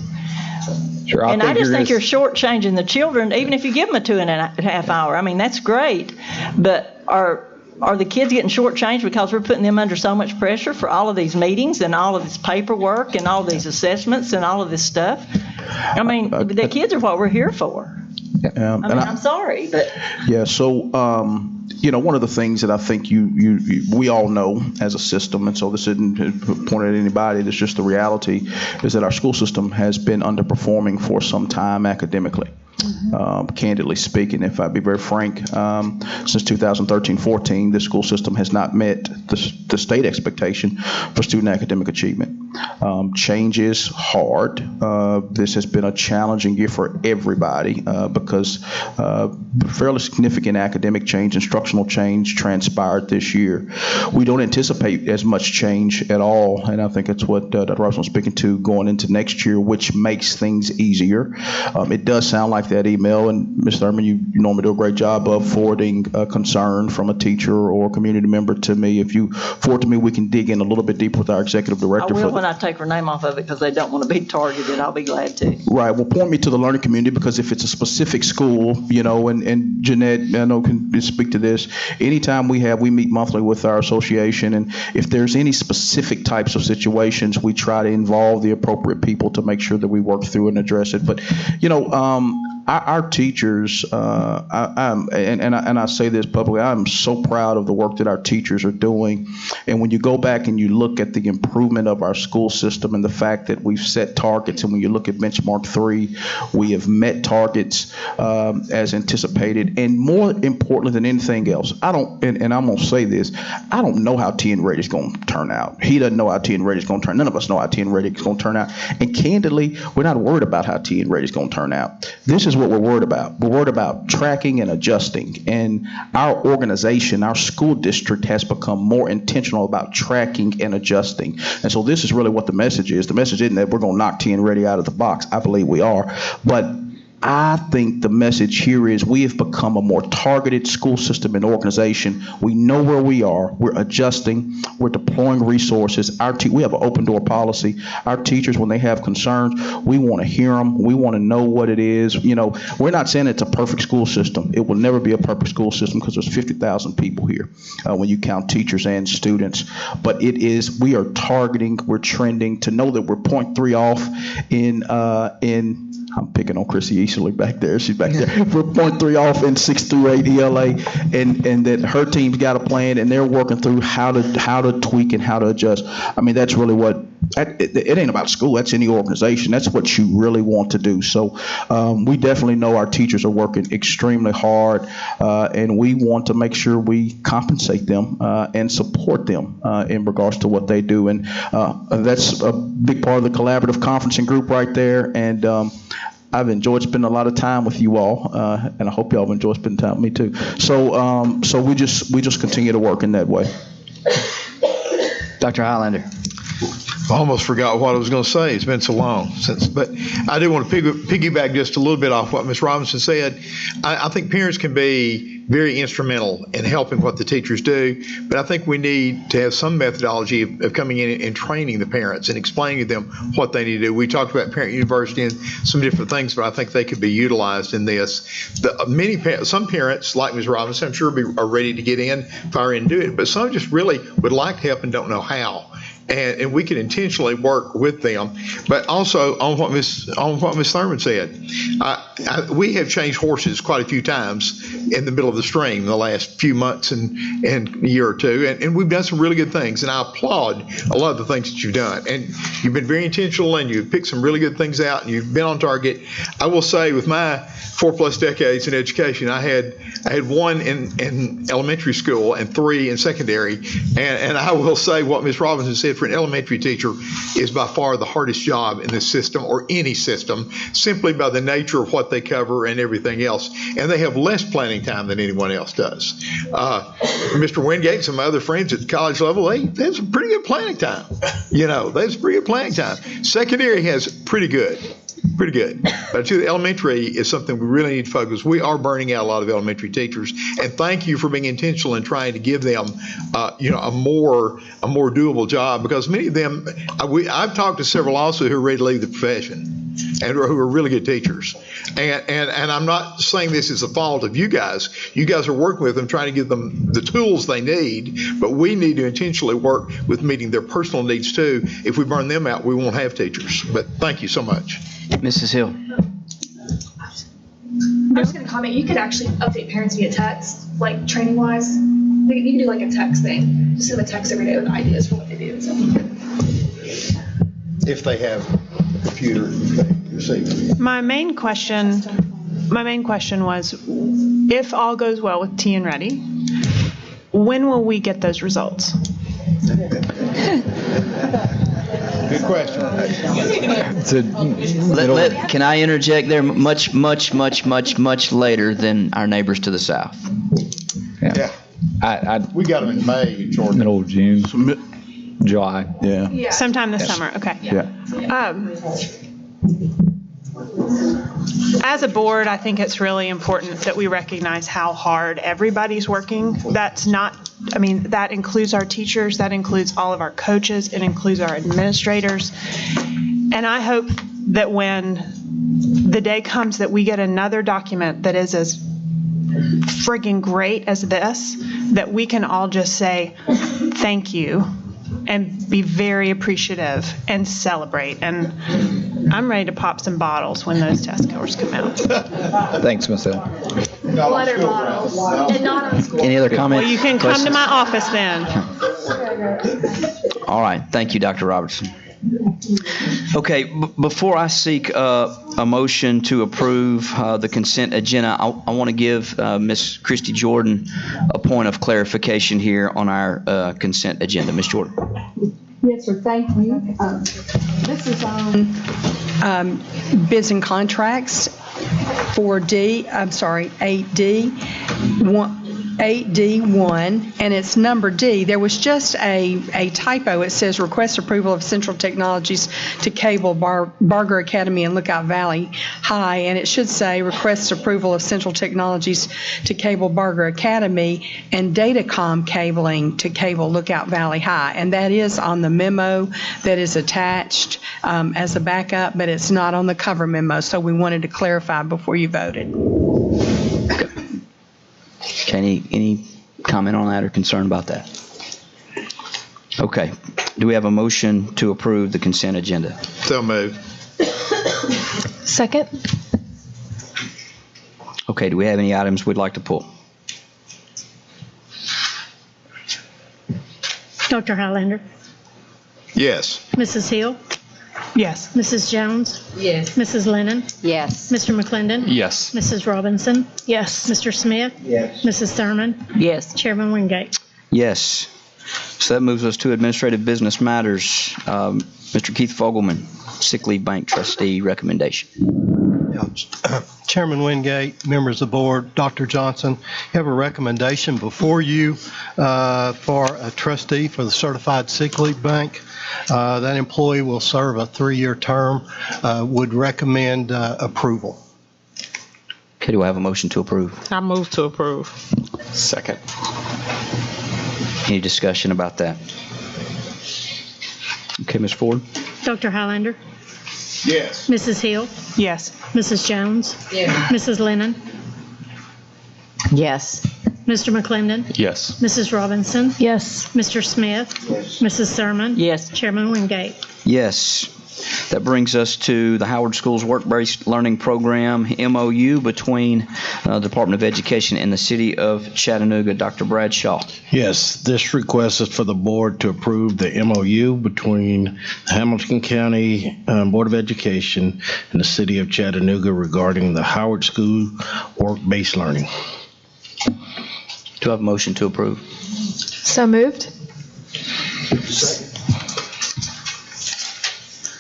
Sure, I just think you're shortchanging the children, even if you give them a 2.5 hour. I mean, that's great, but are the kids getting shortchanged because we're putting them under so much pressure for all of these meetings and all of this paperwork and all of these assessments and all of this stuff? I mean, the kids are what we're here for. I'm sorry, but yeah. So one of the things that I think we all know as a system, and so this isn't pointed at anybody, it's just the reality, is that our school system has been underperforming for some time academically. Candidly speaking, if I'd be very frank, since 2013-14, the school system has not met the state expectation for student academic achievement. Change is hard. This has been a challenging year for everybody because fairly significant academic change, instructional change transpired this year. We don't anticipate as much change at all, and I think that's what Dr. Robinson was speaking to going into next year, which makes things easier. It does sound like that email, and Ms. Thurman, you normally do a great job of forwarding a concern from a teacher or community member to me. If you forward to me, we can dig in a little bit deeper with our executive director. I will when I take her name off of it because they don't want to be targeted. I'll be glad to. Right. Well, point me to the learning community, because if it's a specific school, and Jeanette, I know, can speak to this. Anytime we meet monthly with our association, and if there's any specific types of situations, we try to involve the appropriate people to make sure that we work through and address it. But, our teachers, I say this publicly, I'm so proud of the work that our teachers are doing. And when you go back and you look at the improvement of our school system and the fact that we've set targets, and when you look at benchmark 3, we have met targets as anticipated. And more importantly than anything else, I'm going to say this, I don't know how T and Ready is going to turn out. He doesn't know how T and Ready is going to turn out. None of us know how T and Ready is going to turn out. And candidly, we're not worried about how T and Ready is going to turn out. This is what we're worried about. We're worried about tracking and adjusting. And our organization, our school district, has become more intentional about tracking and adjusting. And so this is really what the message is. The message isn't that we're going to knock T and Ready out of the box. I believe we are. But I think the message here is we have become a more targeted school system and organization. We know where we are. We're adjusting. We're deploying resources. We have an open door policy. Our teachers, when they have concerns, we want to hear them. We want to know what it is. We're not saying it's a perfect school system. It will never be a perfect school system because there's 50,000 people here when you count teachers and students. But we are targeting, we're trending to know that we're 0.3 off in I'm picking on Chrissy Easterly back there. She's back there. We're 0.3 off in 6 through 8 ELA, and that her team's got a plan, and they're working through how to tweak and how to adjust. I mean, that's really what it ain't about school. That's any organization. That's what you really want to do. So we definitely know our teachers are working extremely hard, and we want to make sure we compensate them and support them in regards to what they do. And that's a big part of the collaborative conferencing group right there. And I've enjoyed spending a lot of time with you all, and I hope y'all have enjoyed spending time with me too. So we just continue to work in that way. Dr. Highlander. I almost forgot what I was going to say. It's been so long since, but I do want to piggyback just a little bit off what Ms. Robinson said. I think parents can be very instrumental in helping what the teachers do, but I think we need to have some methodology of coming in and training the parents and explaining to them what they need to do. We talked about Parent University and some different things, but I think they could be utilized in this. Some parents, like Ms. Robinson, I'm sure are ready to get in, fire in, and do it, but some just really would like to help and don't know how. And we can intentionally work with them. But also on what Ms. Thurman said, we have changed horses quite a few times in the middle of the stream in the last few months and a year or two, and we've done some really good things. And I applaud a lot of the things that you've done. And you've been very intentional, and you've picked some really good things out, and you've been on target. I will say, with my 4+ decades in education, I had 1 in elementary school and 3 in secondary. And I will say what Ms. Robinson said, for an elementary teacher is by far the hardest job in this system, or any system, simply by the nature of what they cover and everything else. And they have less planning time than anyone else does. Mr. Wingate and some other friends at the college level, they have some pretty good planning time. They have some pretty good planning time. Secondary has pretty good. But to the elementary is something we really need to focus. We are burning out a lot of elementary teachers, and thank you for being intentional in trying to give them, a more doable job, because many of them, I've talked to several also who are ready to leave the profession and who are really good teachers. And I'm not saying this is the fault of you guys. You guys are working with them, trying to give them the tools they need, but we need to intentionally work with meeting their personal needs too. If we burn them out, we won't have teachers. But thank you so much. Mrs. Hill. I'm just going to comment. You could actually update parents via text, like training-wise. You can do like a text thing. Just send a text every day with ideas for what they do. So. If they have a computer, they receive it. My main question was, if all goes well with T and Ready, when will we get those results? Good question. Can I interject there? Much later than our neighbors to the south. Yeah. We got them in May, Jordan. Middle of June, July. Yeah. Sometime this summer. Okay. Yeah. As a board, I think it's really important that we recognize how hard everybody's working. That includes our teachers, that includes all of our coaches, it includes our administrators. And I hope that when the day comes that we get another document that is as friggin' great as this, that we can all just say thank you and be very appreciative and celebrate. And I'm ready to pop some bottles when those test scores come out. Thanks, Ms. Hill. Water bottles. And not on school. Any other comments? Well, you can come to my office then. All right. Thank you, Dr. Robertson. Okay, before I seek a motion to approve the consent agenda, I want to give Ms. Christy Jordan a point of clarification here on our consent agenda. Ms. Jordan. Yes, sir. Thank you. This is on bids and contracts for 8D1, and it's number D. There was just a typo. It says request approval of Central Technologies to cable Barger Academy and Lookout Valley High, and it should say request approval of Central Technologies to cable Barger Academy and Datacom cabling to cable Lookout Valley High, and that is on the memo that is attached as a backup, but it's not on the cover memo, so we wanted to clarify before you voted. Okay, any comment on that or concern about that? Okay. Do we have a motion to approve the consent agenda? So moved. Second. Okay. Do we have any items we'd like to pull? Dr. Highlander? Yes. Mrs. Hill? Yes. Mrs. Jones? Yes. Mrs. Lennon? Yes. Mr. McClendon? Yes. Mrs. Robinson? Yes. Mr. Smith? Yes. Mrs. Thurman? Yes. Chairman Wingate? Yes. So that moves us to administrative business matters. Mr. Keith Fogelman, sick leave bank trustee recommendation. Chairman Wingate, members of the board, Dr. Johnson, you have a recommendation before you for a trustee for the certified sick leave bank. That employee will serve a 3-year term. Would recommend approval. Okay, do I have a motion to approve? I move to approve. Second. Any discussion about that? Okay, Ms. Ford? Dr. Highlander? Yes. Mrs. Hill? Yes. Mrs. Jones? Yes. Mrs. Lennon? Yes. Mr. McClendon? Yes. Mrs. Robinson? Yes. Mr. Smith? Yes. Mrs. Thurman? Yes. Chairman Wingate? Yes. That brings us to the Howard Schools Work-Based Learning Program MOU between the Department of Education and the City of Chattanooga. Dr. Bradshaw. Yes, this request is for the board to approve the MOU between the Hamilton County Board of Education and the City of Chattanooga regarding the Howard School Work-Based Learning. Do I have a motion to approve? So moved.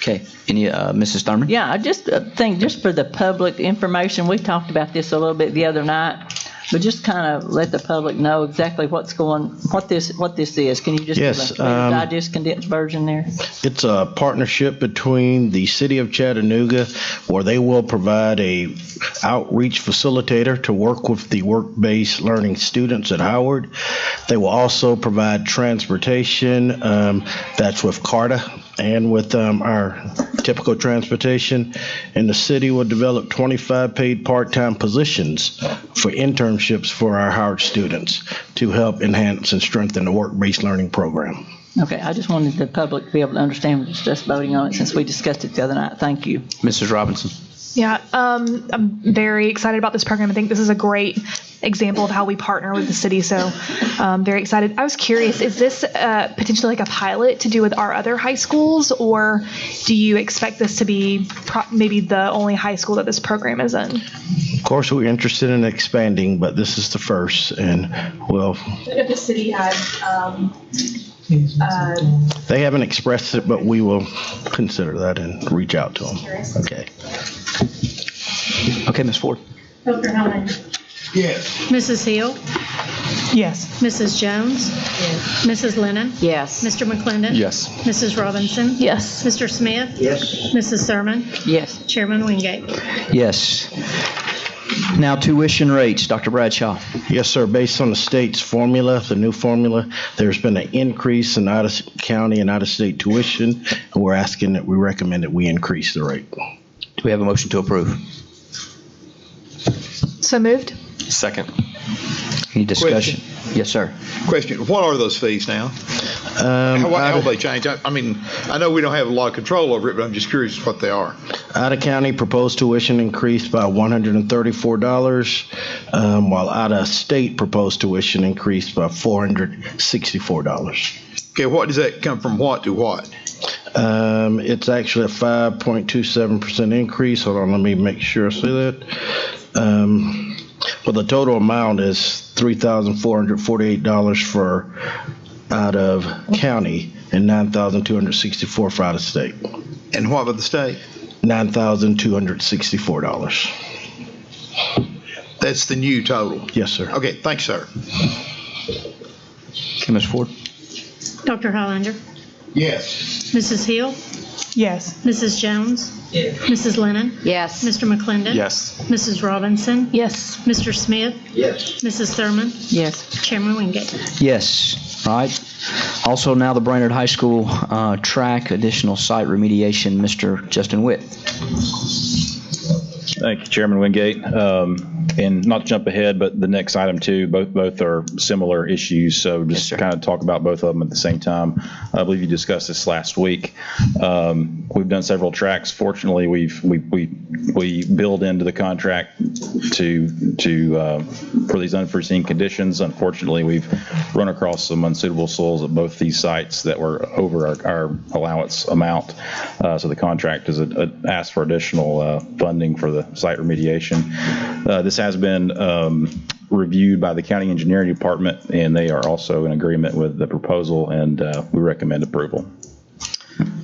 Okay. Any, Mrs. Thurman? Yeah, I just think just for the public information, we talked about this a little bit the other night, but just kind of let the public know exactly what this is. Can you just Yes, give a digest condensed version there? It's a partnership between the City of Chattanooga where they will provide a outreach facilitator to work with the work-based learning students at Howard. They will also provide transportation, that's with CARTA and with our typical transportation. And the city will develop 25 paid part-time positions for internships for our Howard students to help enhance and strengthen the work-based learning program. Okay, I just wanted the public to be able to understand we're just voting on it since we discussed it the other night. Thank you. Mrs. Robinson. Yeah, I'm very excited about this program. I think this is a great example of how we partner with the city, so very excited. I was curious, is this potentially like a pilot to do with our other high schools, or do you expect this to be maybe the only high school that this program is in? Of course, we're interested in expanding, but this is the first, and we'll... If the city had... They haven't expressed it, but we will consider that and reach out to them. Okay. Okay, Ms. Ford. Dr. Highlander? Yes. Mrs. Hill? Yes. Mrs. Jones? Yes. Mrs. Lennon? Yes. Mr. McClendon? Yes. Mrs. Robinson? Yes. Mr. Smith? Yes. Mrs. Thurman? Yes. Chairman Wingate? Yes. Now, tuition rates, Dr. Bradshaw. Yes, sir. Based on the state's formula, the new formula, there's been an increase in out-of-county and out-of-state tuition, and we're asking that we recommend that we increase the rate. Do we have a motion to approve? So moved. Second. Any discussion? Yes, sir. Question, what are those fees now? How will they change? I mean, I know we don't have a lot of control over it, but I'm just curious what they are. Out-of-county proposed tuition increased by $134, while out-of-state proposed tuition increased by $464. Okay, what does that come from what to what? It's actually a 5.27% increase. Hold on, let me make sure I say that. Well, the total amount is $3,448 for out of county and $9,264 for out of state. And what about the state? $9,264. That's the new total? Yes, sir. Okay, thanks, sir. Okay, Ms. Ford. Dr. Highlander? Yes. Mrs. Hill? Yes. Mrs. Jones? Yes. Mrs. Lennon? Yes. Mr. McClendon? Yes. Mrs. Robinson? Yes. Mr. Smith? Yes. Mrs. Thurman? Yes. Chairman Wingate? Yes. All right. Also, now the Brainerd High School track additional site remediation, Mr. Justin Witt. Thank you, Chairman Wingate. And not to jump ahead, but the next item too, both are similar issues. So just kind of talk about both of them at the same time. I believe you discussed this last week. We've done several tracks. Fortunately, we build into the contract to for these unforeseen conditions. Unfortunately, we've run across some unsuitable soils at both these sites that were over our allowance amount. So the contract has asked for additional funding for the site remediation. This has been reviewed by the county engineering department, and they are also in agreement with the proposal, and we recommend approval.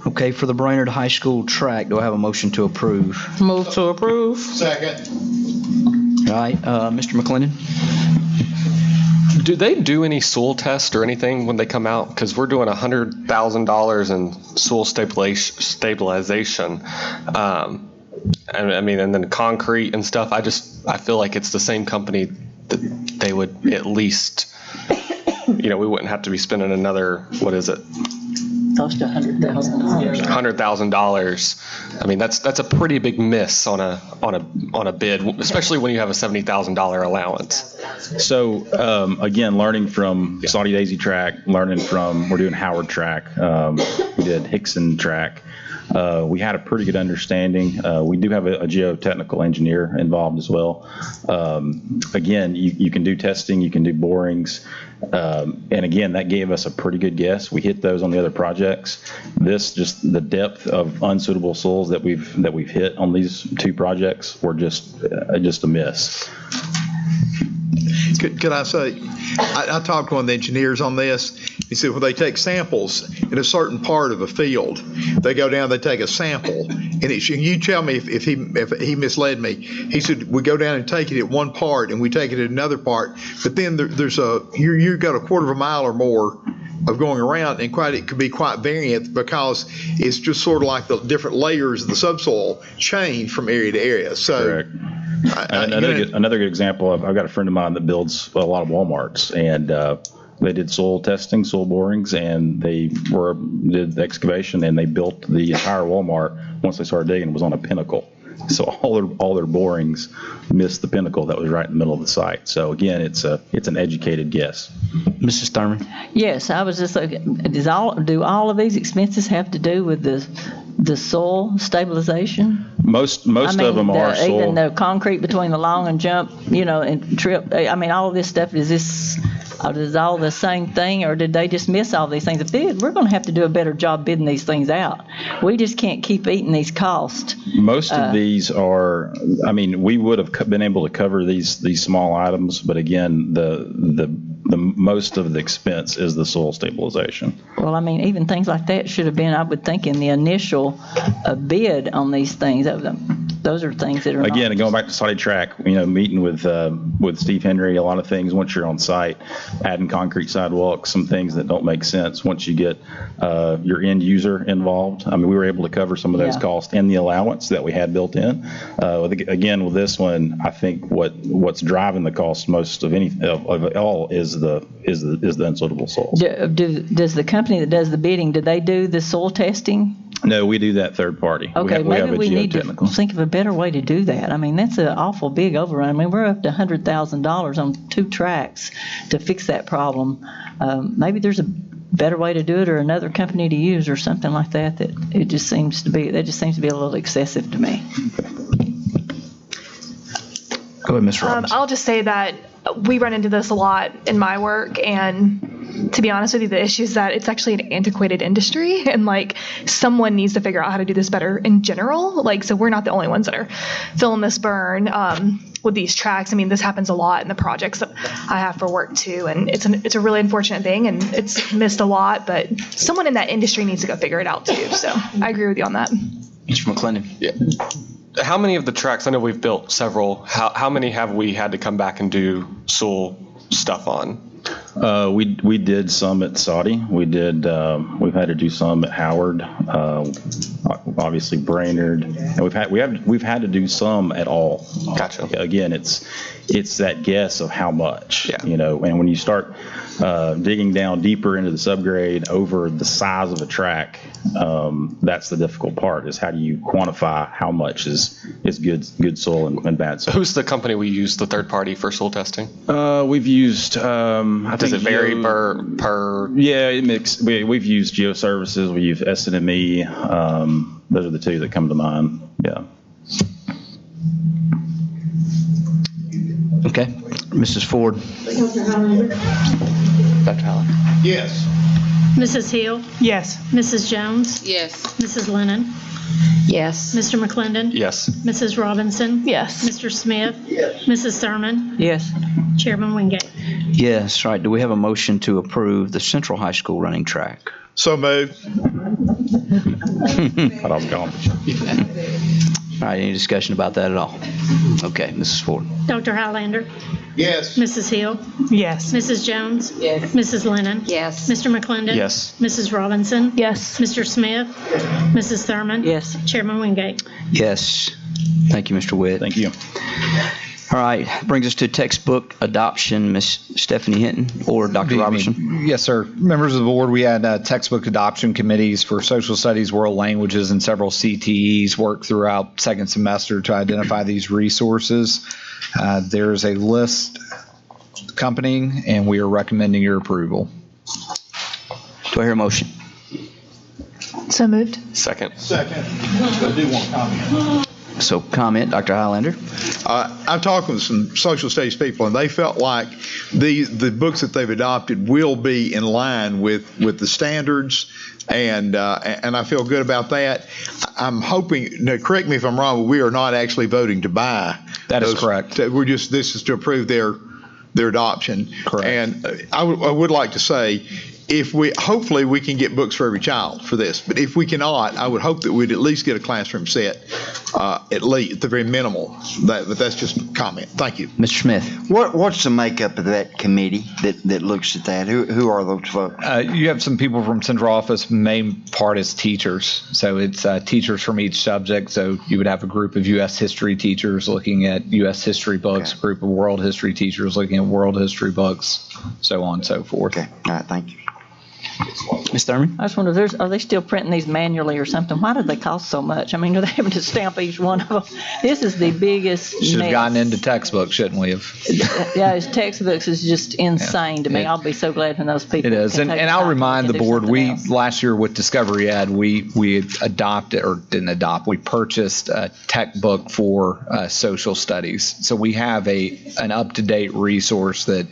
Okay, for the Brainerd High School track, do I have a motion to approve? Move to approve. Second. All right, Mr. McClendon? Do they do any soil test or anything when they come out? Because we're doing $100,000 in soil stabilization. And then concrete and stuff. I feel like it's the same company that they would at least, we wouldn't have to be spending another, what is it? Close to $100,000. $100,000. I mean, that's a pretty big miss on a bid, especially when you have a $70,000 allowance. So again, learning from Saudi Daisy track, we're doing Howard track, we did Hickson track. We had a pretty good understanding. We do have a geotechnical engineer involved as well. Again, you can do testing, you can do borings. And again, that gave us a pretty good guess. We hit those on the other projects. Just the depth of unsuitable soils that we've hit on these two projects were just a miss. Could I say, I talked to one of the engineers on this. He said, when they take samples in a certain part of a field, they go down, they take a sample, and you tell me if he misled me. He said, we go down and take it at one part, and we take it at another part, but then you've got a quarter of a mile or more of going around, and it could be quite variant because it's just sort of like the different layers of the subsoil change from area to area. So. Correct. Another good example I've got a friend of mine that builds a lot of Walmarts, and they did soil testing, soil borings, and they did the excavation, and they built the entire Walmart. Once they started digging, it was on a pinnacle. So all their borings missed the pinnacle that was right in the middle of the site. So again, it's an educated guess. Mrs. Thurman? Yes, I was just looking, do all of these expenses have to do with the soil stabilization? Most of them are soil. Even the concrete between the long and jump, and trip. All of this stuff, is all the same thing, or did they just miss all these things? If they did, we're going to have to do a better job bidding these things out. We just can't keep eating these costs. Most of these are, we would have been able to cover these small items, but again, the most of the expense is the soil stabilization. Well, even things like that should have been, I would think, in the initial bid on these things. Those are things that are again, going back to Saudi track, meeting with Steve Henry, a lot of things once you're on site, adding concrete sidewalks, some things that don't make sense once you get your end user involved. We were able to cover some of those costs in the allowance that we had built in. Again, with this one, I think what's driving the cost most of it all is the unsuitable soil. Does the company that does the bidding, do they do the soil testing? No, we do that third party. Okay, maybe we need to think of a better way to do that. That's an awful big overrun. We're up to $100,000 on 2 tracks to fix that problem. Maybe there's a better way to do it, or another company to use, or something like that. That just seems to be a little excessive to me. Go ahead, Ms. Robbins. I'll just say that we run into this a lot in my work, and to be honest with you, the issue is that it's actually an antiquated industry, and someone needs to figure out how to do this better in general. So we're not the only ones that are feeling this burn with these tracks. This happens a lot in the projects that I have for work too, and it's a really unfortunate thing, and it's missed a lot, but someone in that industry needs to go figure it out too. So I agree with you on that. Mr. McClendon. Yeah. How many of the tracks, I know we've built several, how many have we had to come back and do soil stuff on? We did some at Saudi. We've had to do some at Howard, obviously Brainerd, and we've had to do some at all. Gotcha. Again, it's that guess of how much, and when you start digging down deeper into the subgrade over the size of a track, that's the difficult part, is how do you quantify how much is good soil and bad soil. Who's the company we use, the third party for soil testing? We've used, does it vary per? Yeah, it mix. We've used GeoServices, we use S&ME, those are the two that come to mind, yeah. Okay, Mrs. Ford. Dr. Howard. Yes. Mrs. Hill? Yes. Mrs. Jones? Yes. Mrs. Lennon? Yes. Mr. McClendon? Yes. Mrs. Robinson? Yes. Mr. Smith? Yes. Mrs. Thurman? Yes. Chairman Wingate? Yes, right. Do we have a motion to approve the Central High School running track? So moved. Thought I was gone. All right, any discussion about that at all? Okay, Mrs. Ford. Dr. Highlander. Yes. Mrs. Hill. Yes. Mrs. Jones. Yes. Mrs. Lennon. Yes. Mr. McClendon. Yes. Mrs. Robinson. Yes. Mr. Smith. Mrs. Thurman. Yes. Chairman Wingate. Yes. Thank you, Mr. Witt. Thank you. All right, brings us to textbook adoption, Ms. Stephanie Hinton or Dr. Robertson. Yes, sir. Members of the board, we had textbook adoption committees for social studies, world languages, and several CTEs work throughout second semester to identify these resources. There's a list accompanying, and we are recommending your approval. Do I hear a motion? So moved. Second. I do want to comment. So comment, Dr. Highlander. I've talked with some social studies people, and they felt like the books that they've adopted will be in line with the standards, and I feel good about that. I'm hoping. Now, correct me if I'm wrong, but we are not actually voting to buy. That is correct. This is to approve their adoption. Correct. And I would like to say, hopefully we can get books for every child for this, but if we cannot, I would hope that we'd at least get a classroom set, at the very minimal. But that's just a comment. Thank you. Mr. Smith. What's the makeup of that committee that looks at that? Who are those folks? You have some people from central office. Main part is teachers. So it's teachers from each subject. So you would have a group of U.S. history teachers looking at U.S. history books, a group of world history teachers looking at world history books, so on and so forth. Okay. All right. Thank you. Ms. Thurman? I just wonder, are they still printing these manually or something? Why do they cost so much? I mean, are they having to stamp each one of them? This is the biggest Should have mess. gotten into textbooks, shouldn't we have? Yeah, his textbooks is just insane to me. I'll be so glad when those people. It is, can and take I'll time remind to the do board. something else. Last year with Discovery Ed, we adopted or didn't adopt. We purchased a tech book for social studies, so we have an up-to-date resource that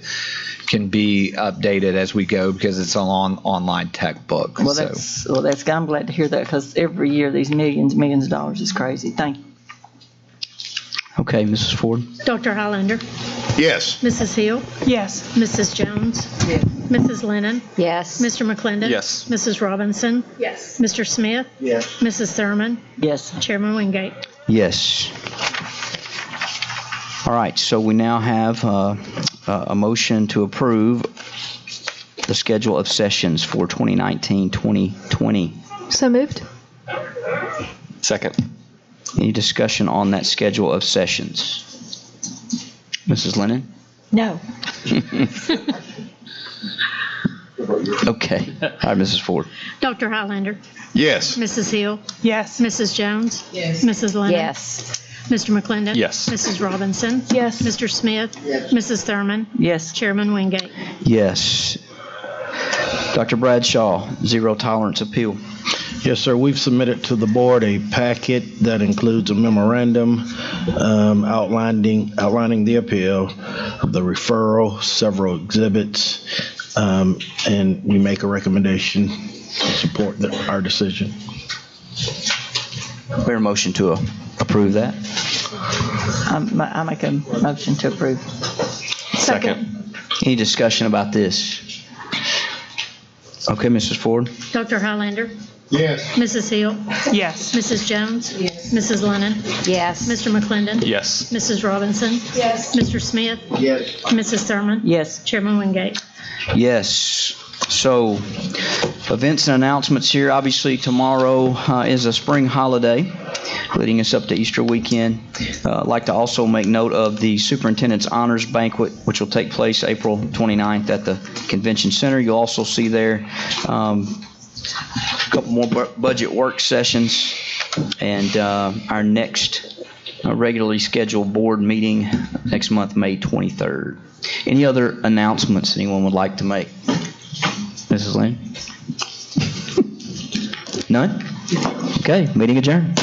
can be updated as we go because it's an online tech book. Well, that's I'm glad to hear that because every year these millions of dollars is crazy. Thank you. Okay, Mrs. Ford. Dr. Highlander. Yes. Mrs. Hill. Yes. Mrs. Jones. Yes. Mrs. Lennon. Yes. Mr. McClendon. Yes. Mrs. Robinson. Yes. Mr. Smith. Yes. Mrs. Thurman. Yes. Chairman Wingate. Yes. All right, so we now have a motion to approve the schedule of sessions for 2019-2020. So moved. Second. Any discussion on that schedule of sessions? Mrs. Lennon? No. Okay. All right, Mrs. Ford. Dr. Highlander. Yes. Mrs. Hill. Yes. Mrs. Jones. Yes. Mrs. Lennon. Yes. Mr. McClendon. Yes. Mrs. Robinson. Yes. Mr. Smith. Yes. Mrs. Thurman. Yes. Chairman Wingate. Yes. Dr. Bradshaw, zero tolerance appeal. Yes, sir. We've submitted to the board a packet that includes a memorandum outlining the appeal, the referral, several exhibits, and we make a recommendation to support our decision. Fair motion to approve that. I make a motion to approve. Second. Any discussion about this? Okay, Mrs. Ford. Dr. Highlander. Yes. Mrs. Hill. Yes. Mrs. Jones. Yes. Mrs. Lennon. Yes. Mr. McClendon. Yes. Mrs. Robinson. Yes. Mr. Smith. Yes. Mrs. Thurman. Yes. Chairman Wingate. Yes. So, events and announcements here. Obviously, tomorrow is a spring holiday, leading us up to Easter weekend. I'd like to also make note of the Superintendent's Honors Banquet, which will take place April 29th at the Convention Center. You'll also see there a couple more budget work sessions, and our next regularly scheduled board meeting next month, May 23rd. Any other announcements anyone would like to make? Mrs. Lane? None? Okay, meeting adjourned.